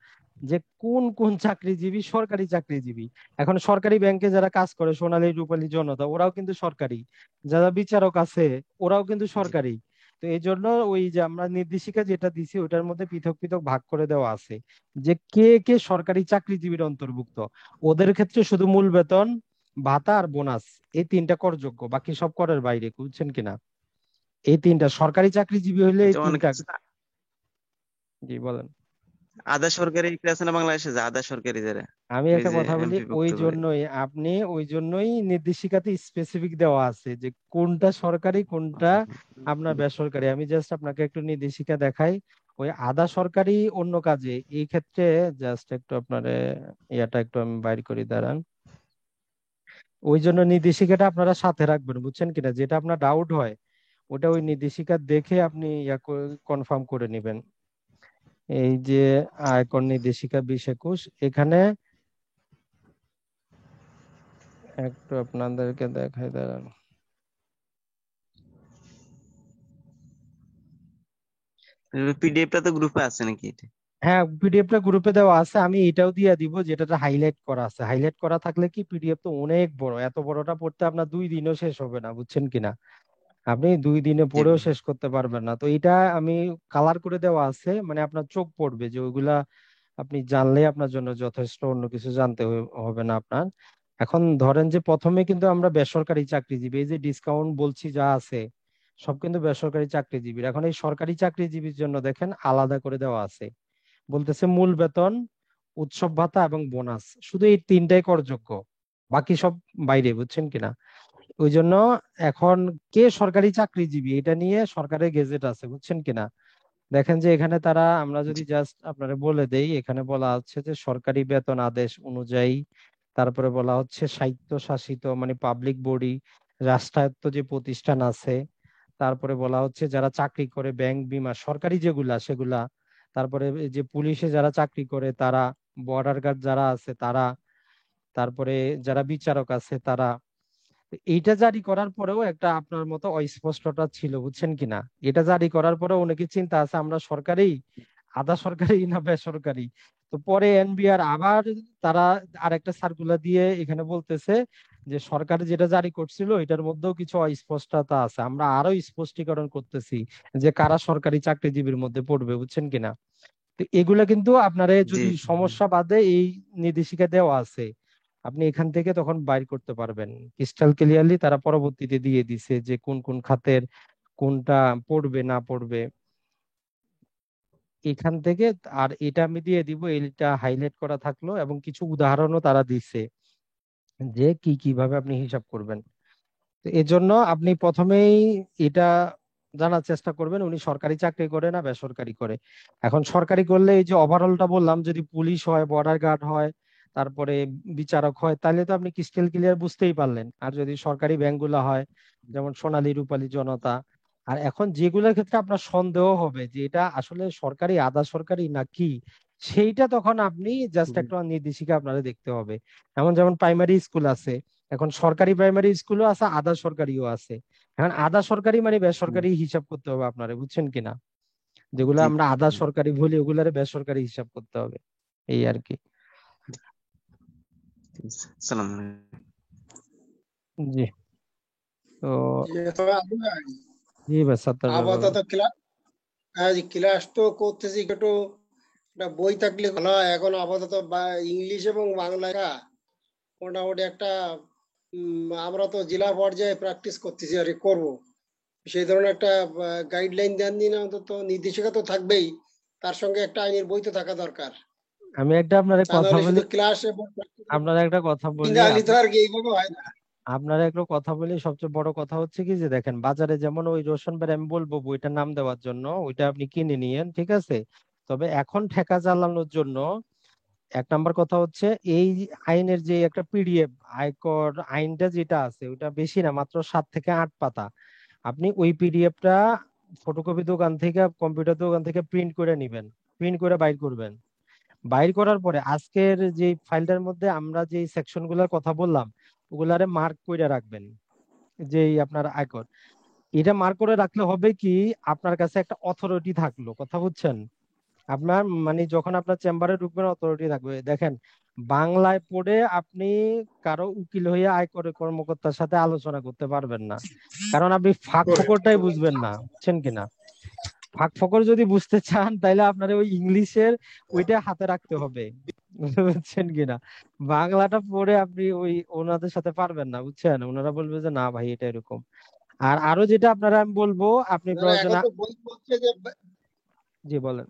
যে কোন কোন চাকরিজীবী সরকারি চাকরিজীবী। এখন সরকারি ব্যাংকে যারা কাজ করে সোনালী রূপালী জনতা, ওরাও কিন্তু সরকারি। যারা বিচারক আছে ওরাও কিন্তু জি সরকারি। তো এই জন্য ওই যে আমরা নির্দেশিকা যেটা দিছি ওটার মধ্যে পৃথক পৃথক ভাগ করে দেওয়া আছে যে কে কে সরকারি চাকরিজীবীর অন্তর্ভুক্ত। ওদের ক্ষেত্রে শুধু মূল বেতন, ভাতা আর বোনাস, এই তিনটা করযোগ্য, বাকি সব করের বাইরে, বুঝছেন কিনা। এই তিনটা সরকারি চাকরিজীবী হইলে এই আচ্ছা, অনেক তিনটা। কিছু জি বলেন। আধা সরকারি একটা আছে না বাংলাদেশে, যে আধা সরকারি যারা, আমি ওই একটা যে কথা বলি, এমপি ওই ভুক্ত করে। জন্যই আপনি ওই জন্যই নির্দেশিকাতে স্পেসিফিক দেওয়া আছে যে কোনটা সরকারি কোনটা আপনার বেসরকারি। আমি জাস্ট আপনাকে একটু নির্দেশিকা দেখাই। ওই আধা সরকারি অন্য কাজে, এই ক্ষেত্রে জাস্ট একটু আপনার ইয়াটা একটু আমি বাইর করি, দাঁড়ান। ওই জন্য নির্দেশিকাটা আপনারা সাথে রাখবেন, বুঝছেন কিনা, যেটা আপনার ডাউট হয় ওটা ওই নির্দেশিকা দেখে আপনি কনফার্ম করে নেবেন। এই যে আয়কর নির্দেশিকা 2021, এখানে একটু আপনাদেরকে দেখাই, দাঁড়ান। পিডিএফটা তো গ্রুপে আছে নাকি এটা? হ্যাঁ, পিডিএফটা গ্রুপে দেওয়া আছে, আমি এটাও দিয়ে দিব যেটাতে হাইলাইট করা আছে। হাইলাইট করা থাকলে কি, পিডিএফ তো অনেক বড়, এত বড়টা পড়তে আপনার 2 দিনও শেষ হবে না, বুঝছেন কিনা। আপনি 2 দিনে জি পড়েও ভাই। শেষ করতে পারবেন না। তো এটা আমি কালার করে দেওয়া আছে, মানে আপনার চোখ পড়বে যে ওইগুলা আপনি জানলে আপনার জন্য যথেষ্ট, অন্য কিছু জানতে হবে না আপনার। এখন ধরেন যে প্রথমে কিন্তু আমরা বেসরকারি চাকরিজীবী, এই যে ডিসকাউন্ট বলছি যা আছে সব কিন্তু বেসরকারি চাকরিজীবীর। এখন এই সরকারি চাকরিজীবীর জন্য দেখেন আলাদা করে দেওয়া আছে, বলতেছে মূল বেতন, উৎসব ভাতা এবং বোনাস, শুধু এই তিনটাই করযোগ্য, বাকি সব বাইরে, বুঝছেন কিনা। ওই জন্য এখন কে সরকারি চাকরিজীবী এটা নিয়ে সরকারের গেজেট আছে, বুঝছেন কিনা। দেখেন যে এখানে তারা, আমরা যদি জি জাস্ট আপনারা বলে দেই, এখানে বলা হচ্ছে যে সরকারি বেতন আদেশ অনুযায়ী, তারপরে বলা হচ্ছে স্বায়ত্তশাসিত মানে পাবলিক বডি, রাষ্ট্রায়ত্ত যে প্রতিষ্ঠান আছে, তারপরে বলা হচ্ছে যারা চাকরি করে ব্যাংক বিমা সরকারি যেগুলা সেগুলা, তারপরে এই যে পুলিশে যারা চাকরি করে তারা, বর্ডার গার্ড যারা আছে তারা, তারপরে যারা বিচারক আছে তারা। এইটা জারি করার পরেও একটা আপনার মতো অস্পষ্টতা ছিল, বুঝছেন কিনা। এটা জারি করার পরেও অনেকে চিন্তা আছে আমরা সরকারি, আধা সরকারি না বেসরকারি। তো পরে এনবিআর আবার তারা আরেকটা সার্কুলার দিয়ে এখানে বলতেছে যে সরকার যেটা জারি করছিল এটার মধ্যেও কিছু অস্পষ্টতা আছে, আমরা আরো স্পষ্টীকরণ করতেছি যে কারা সরকারি চাকরিজীবীর মধ্যে পড়বে, বুঝছেন কিনা। তো এগুলা কিন্তু আপনার জি যদি সমস্যা বাদে এই নির্দেশিকা দেওয়া আছে, আপনি এখান থেকে তখন বাইর করতে পারবেন ক্রিস্টাল ক্লিয়ারলি। তারা পরবর্তীতে দিয়ে দিছে যে কোন কোন খাতের কোনটা পড়বে না পড়বে এখান থেকে। আর এটা আমি দিয়ে দিব, এটা হাইলাইট করা থাকলো এবং কিছু উদাহরণও তারা দিছে যে কি কিভাবে আপনি হিসাব করবেন। তো এজন্য আপনি প্রথমেই এটা জানার চেষ্টা করবেন উনি সরকারি চাকরি করে না বেসরকারি করে। এখন সরকারি করলে এই যে ওভারঅলটা বললাম, যদি পুলিশ হয়, বর্ডার গার্ড হয়, তারপরে বিচারক হয়, তাহলে তো আপনি ক্রিস্টাল ক্লিয়ার বুঝতেই পারলেন। আর যদি সরকারি ব্যাংকগুলো হয়, যেমন সোনালী রূপালী জনতা, আর এখন যেগুলোর ক্ষেত্রে আপনার সন্দেহ হবে যে এটা আসলে সরকারি আধা সরকারি নাকি, সেইটা তখন আপনি জাস্ট একটা নির্দেশিকা আপনারা দেখতে হবে। এমন যেমন প্রাইমারি স্কুল আছে, এখন সরকারি প্রাইমারি স্কুলও আছে, আধা সরকারিও আছে। এখন আধা সরকারি মানে বেসরকারি হিসাব করতে হবে আপনারা, বুঝছেন কিনা। যেগুলো জি আমরা আধা সরকারি বলি ওগুলারে বেসরকারি হিসাব করতে হবে, এই আর কি। সালাম আলাইকুম। জি। তো তবে আবু ভাই, জি ভাই, সাত্তার ভাই বলেন। আপাতত ক্লাস, ক্লাস তো করতেছি একটু, একটা বই থাকলে ভালো হয়। এখন আপাতত ইংলিশ এবং বাংলা মোটামুটি একটা, আমরা তো জেলা পর্যায়ে প্র্যাকটিস করতেছি আর কি করবো। সেই ধরনের একটা গাইডলাইন দেন দিন, অন্তত নির্দেশিকা তো থাকবেই, তার সঙ্গে একটা আইনের বই তো থাকা দরকার। আমি একটা আপনার তা কথা নাহলে বলি, শুধু ক্লাস এবং আপনার একটা কথা বলি। ইংরাজি তো আর কি এইভাবে হয় না। আপনার একটা কথা বলি, সবচেয়ে বড় কথা হচ্ছে কি যে দেখেন বাজারে যেমন ওই রোশন বের, আমি বলবো বইটার নাম দেওয়ার জন্য, ওইটা আপনি কিনে নিয়েন, ঠিক আছে। তবে এখন ঠেকা চালানোর জন্য এক নাম্বার কথা হচ্ছে এই আইনের যে একটা পিডিএফ আয়কর আইনটা যেটা আছে ওটা বেশি না, মাত্র 7 থেকে 8 পাতা। আপনি ওই পিডিএফটা ফটোকপি দোকান থেকে, কম্পিউটার দোকান থেকে প্রিন্ট করে নিবেন, প্রিন্ট করে বাইর করবেন। বাইর করার পরে আজকের যে ফাইলটার মধ্যে আমরা যে সেকশন গুলার কথা বললাম ওগুলারে মার্ক করে রাখবেন। যেই আপনার আয়কর, এটা মার্ক করে রাখলে হবে কি, আপনার কাছে একটা অথরিটি থাকলো, কথা বুঝছেন? আপনার মানে যখন আপনার চেম্বারে ঢুকবেন অথরিটি থাকবে। দেখেন, বাংলায় পড়ে আপনি কারো উকিল হয়ে আয়কর কর্মকর্তার সাথে আলোচনা করতে পারবেন না, কারণ আপনি ফাঁক ফোকরটাই বুঝবেন না, বুঝছেন কিনা? ফাঁক ফোকর যদি বুঝতে চান তাহলে আপনার ওই ইংলিশের ওইটা হাতে রাখতে হবে, বুঝছেন কিনা? বাংলাটা পড়ে আপনি ওই ওনাদের সাথে পারবেন না, বুঝছেন? ওনারা বলবে যে না ভাই এটা এরকম। আর আরো যেটা আপনারা আমি বলবো, আপনি না, এখন প্রয়োজনে তো বই বলছে যে জি বলেন।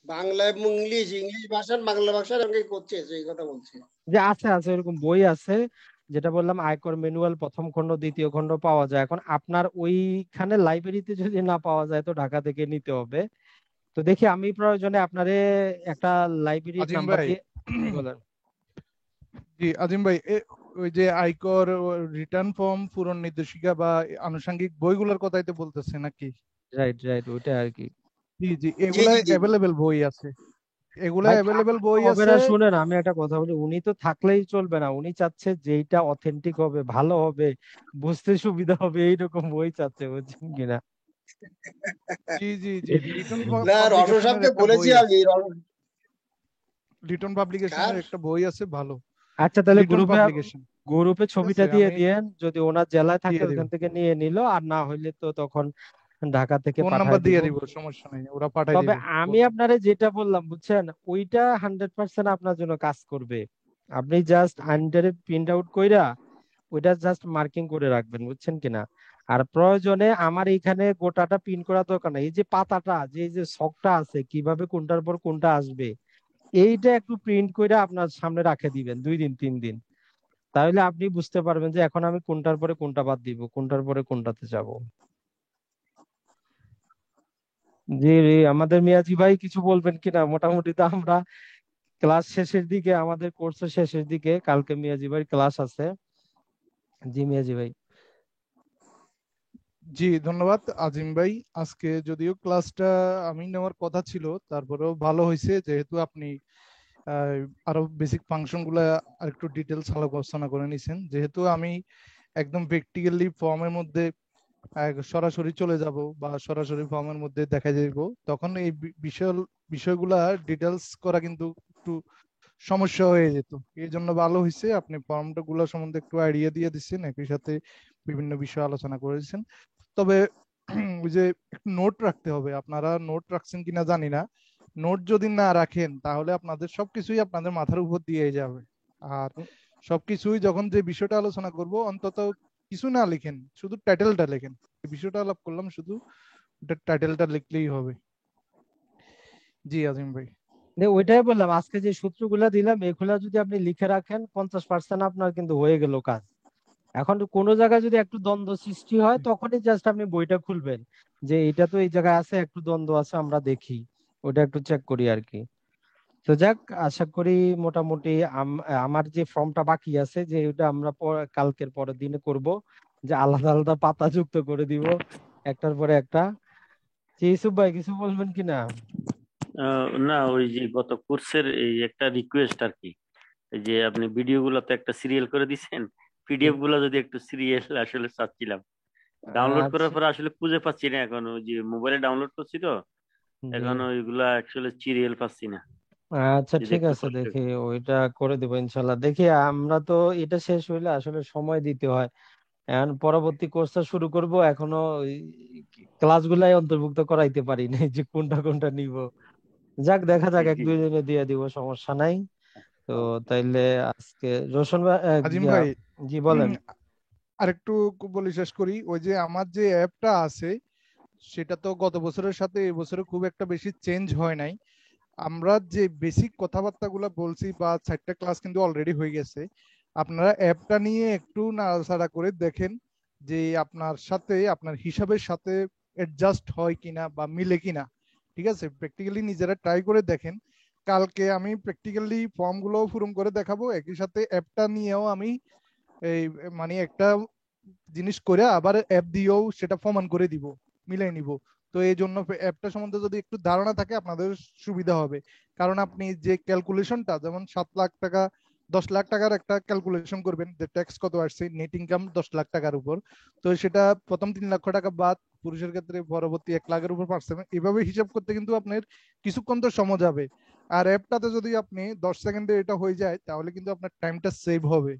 বাংলা এবং ইংলিশ ভাষার বাংলা ভাষার সঙ্গে করছে, সেই কথা বলছে। যে আছে আছে এরকম বই আছে, যেটা বললাম আয়কর ম্যানুয়াল প্রথম খণ্ড দ্বিতীয় খণ্ড পাওয়া যায়। এখন আপনার ওইখানে লাইব্রেরিতে যদি না পাওয়া যায় তো ঢাকা থেকে নিতে হবে। তো দেখি আমি প্রয়োজনে আপনারে একটা লাইব্রেরির আজিম নাম্বার ভাই, দিয়ে বলেন। জি আজিম ভাই, ওই যে আয়কর রিটার্ন ফর্ম, পূরণ নির্দেশিকা বা আনুষঙ্গিক বইগুলোর কথাই তো বলতেছে নাকি? রাইট রাইট, ওইটা আর কি। জি জি, জি এগুলা জি জি অ্যাভেলেবেল বই আছে, এগুলা ভাই অ্যাভেলেবেল থাকলে তো বই হবে আছে। না, শুনেন আমি একটা কথা বলি, উনি তো থাকলেই চলবে না, উনি চাচ্ছে যেইটা অথেন্টিক হবে, ভালো হবে, বুঝতে সুবিধা হবে, এইরকম বই চাচ্ছে, বুঝছেন কিনা? জি জি জি, লিটন না, রসো পাবলিকেশনের সাহেবকে একটা বলেছি বই আমি আছে, লিটন কার পাবলিকেশনের একটা বই আছে ভালো, আচ্ছা তাহলে লিটন গ্রুপে, পাবলিকেশন। গ্রুপে ঠিক ছবিটা আছে, দিয়ে আমি দিয়েন, যদি ওনার জেলায় থাকে দিয়ে দিব, ওখান থেকে নিয়ে নিল, আর না হইলে তো তখন ঢাকা থেকে ফোন নাম্বার পাঠায় দিব। দিয়ে দিব, সমস্যা নেই, ওরা পাঠাই তবে দিবে আমি বলবো। আপনারে যেটা বললাম বুঝছেন, ওইটা 100% আপনার জন্য কাজ করবে। আপনি জাস্ট আন্ডারে প্রিন্ট আউট কইরা ওইটা জাস্ট মার্কিং করে রাখবেন, বুঝছেন কিনা? আর প্রয়োজনে আমার এখানে গোটাটা প্রিন্ট করা দরকার নাই, এই যে পাতাটা, যে এই যে ছকটা আছে কিভাবে কোনটার পর কোনটা আসবে, এইটা একটু প্রিন্ট করে আপনার সামনে রাখে দিবেন 2 দিন 3 দিন। তাহলে আপনি বুঝতে পারবেন যে এখন আমি কোনটার পরে কোনটা বাদ দিব, কোনটার পরে কোনটাতে যাব। জি জি, আমাদের মিয়াজি ভাই কিছু বলবেন কিনা? মোটামুটি তো আমরা ক্লাস শেষের দিকে, আমাদের কোর্সের শেষের দিকে, কালকে মিয়াজি ভাই ক্লাস আছে। জি মিয়াজি ভাই। জি ধন্যবাদ আজিম ভাই, আজকে যদিও ক্লাসটা আমি নেওয়ার কথা ছিল, তারপরেও ভালো হয়েছে যেহেতু আপনি আহ, আরো বেসিক ফাংশন গুলা আর একটু ডিটেলস আলোচনা করে নিছেন। যেহেতু আমি একদম প্র্যাকটিক্যালি ফর্মের মধ্যে সরাসরি চলে যাব বা সরাসরি ফর্মের মধ্যে দেখা যাইব, তখন এই বিষয়গুলা ডিটেলস করা কিন্তু একটু সমস্যা হয়ে যেত। এই জন্য ভালো হয়েছে আপনি ফর্মটা গুলো সম্বন্ধে একটু আইডিয়া দিয়ে দিচ্ছেন, একই সাথে বিভিন্ন বিষয় আলোচনা করেছেন। তবে ওই যে একটু নোট রাখতে হবে, আপনারা নোট রাখছেন কিনা জানি না, নোট যদি না রাখেন তাহলে আপনাদের সবকিছুই আপনাদের মাথার উপর দিয়ে যাবে। আর সবকিছুই যখন যে বিষয়টা আলোচনা করব অন্তত কিছু না লিখেন, শুধু টাইটেলটা লেখেন, এই বিষয়টা আলাপ করলাম শুধু ওটা টাইটেলটা লিখলেই হবে। জি আজিম ভাই। ওইটাই বললাম, আজকে যে সূত্রগুলা দিলাম এগুলা যদি আপনি লিখে রাখেন 50% আপনার কিন্তু হয়ে গেল কাজ। এখন কোনো জায়গায় যদি একটু দ্বন্দ্ব সৃষ্টি হয় তখনই জাস্ট আপনি বইটা খুলবেন, যে এটা তো এই জায়গায় আছে, একটু দ্বন্দ্ব আছে, আমরা দেখি, ওটা একটু চেক করি আর কি। তো যাক, আশা করি মোটামুটি আমার যে ফর্মটা বাকি আছে যে ওটা আমরা কালকের পরের দিনে করব, যে আলাদা আলাদা পাতা যুক্ত করে দিব একটার পরে একটা। যে ইউসুফ ভাই কিছু বলবেন কিনা? না, ওই যে গত কোর্সের এই একটা রিকোয়েস্ট আর কি, এই যে আপনি ভিডিও গুলো তো একটা সিরিয়াল করে দিচ্ছেন, পিডিএফ গুলো যদি একটু সিরিয়াল আসলে চাচ্ছিলাম। ডাউনলোড করার আচ্ছা পরে আসলে খুঁজে পাচ্ছি না, এখন ওই যে মোবাইলে ডাউনলোড করছি তো, জি, এখন ওইগুলা অ্যাকচুয়ালি সিরিয়াল পাচ্ছি না, আচ্ছা যদি ঠিক একটু আছে, কষ্ট দেখি করে। ওইটা করে দেবো ইনশাল্লাহ। দেখি, আমরা তো এটা শেষ হইলে আসলে সময় দিতে হয়, এখন পরবর্তী কোর্সটা শুরু করব, এখনো ক্লাসগুলাই অন্তর্ভুক্ত করাইতে পারি নাই যে কোনটা কোনটা নিব। যাক দেখা যাক, জি এক জি। দুই দিনে দিয়ে দিব, সমস্যা নাই। তো তাইলে আজকে রোশন ভাই আজিম ভাই, জি বলেন। আরেকটু বলে শেষ করি, ওই যে আমার যে অ্যাপটা আছে সেটা তো গত বছরের সাথে এবছরে খুব একটা বেশি চেঞ্জ হয় নাই। আমরা যে বেসিক কথাবার্তাগুলো বলছি বা 4টা ক্লাস কিন্তু অলরেডি হয়ে গেছে। আপনারা অ্যাপটা নিয়ে একটু নাড়াচাড়া করে দেখেন যে আপনার সাথে আপনার হিসাবের সাথে অ্যাডজাস্ট হয় কিনা বা মিলে কিনা। ঠিক আছে, প্র্যাকটিক্যালি নিজেরা ট্রাই করে দেখেন। কালকে আমি প্র্যাকটিক্যালি ফর্ম গুলো পূরণ করে দেখাবো, একই সাথে অ্যাপটা নিয়েও আমি এই মানে একটা জিনিস করে আবার অ্যাপ দিয়েও সেটা প্রমাণ করে দিব, মিলাই নিব। তো এই জন্য অ্যাপটা সম্বন্ধে যদি একটু ধারণা থাকে আপনাদের সুবিধা হবে। কারণ আপনি যে ক্যালকুলেশনটা, যেমন 7 লাখ টাকা 10 লাখ টাকার একটা ক্যালকুলেশন করবেন যে ট্যাক্স কত আসছে, নেট ইনকাম 10 লাখ টাকার উপর, তো সেটা প্রথম 3 লক্ষ টাকা বাদ পুরুষের ক্ষেত্রে পরবর্তী 1 লাখের উপর পার্সেন্ট, এভাবে হিসাব করতে কিন্তু আপনার কিছুক্ষণ তো সময় যাবে। আর অ্যাপটাতে যদি আপনি 10 সেকেন্ডে এটা হয়ে যায় তাহলে কিন্তু আপনার টাইমটা সেভ হবে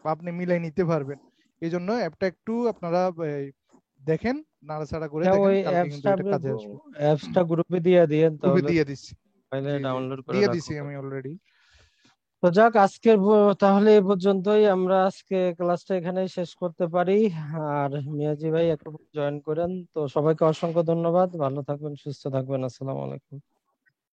বা আপনি মিলাই নিতে পারবেন। এই জন্য অ্যাপটা একটু আপনারা দেখেন, নাড়াচাড়া করে হ্যাঁ, দেখেন, ওই কালকে কিন্তু অ্যাপসটা এটা কাজে আসবে। অ্যাপসটা গ্রুপে দিয়ে দিয়েন, গ্রুপে তাহলে দিয়ে দিচ্ছি, ফাইলে জি জি ডাউনলোড করে দিয়ে রাখো। দিছি আমি অলরেডি। তো যাক, আজকের তাহলে এই পর্যন্তই, আমরা আজকে ক্লাসটা এখানেই শেষ করতে পারি। আর মিয়াজি ভাই একটু জয়েন করেন। তো সবাইকে অসংখ্য ধন্যবাদ, ভালো থাকবেন, সুস্থ থাকবেন, আসসালামু আলাইকুম।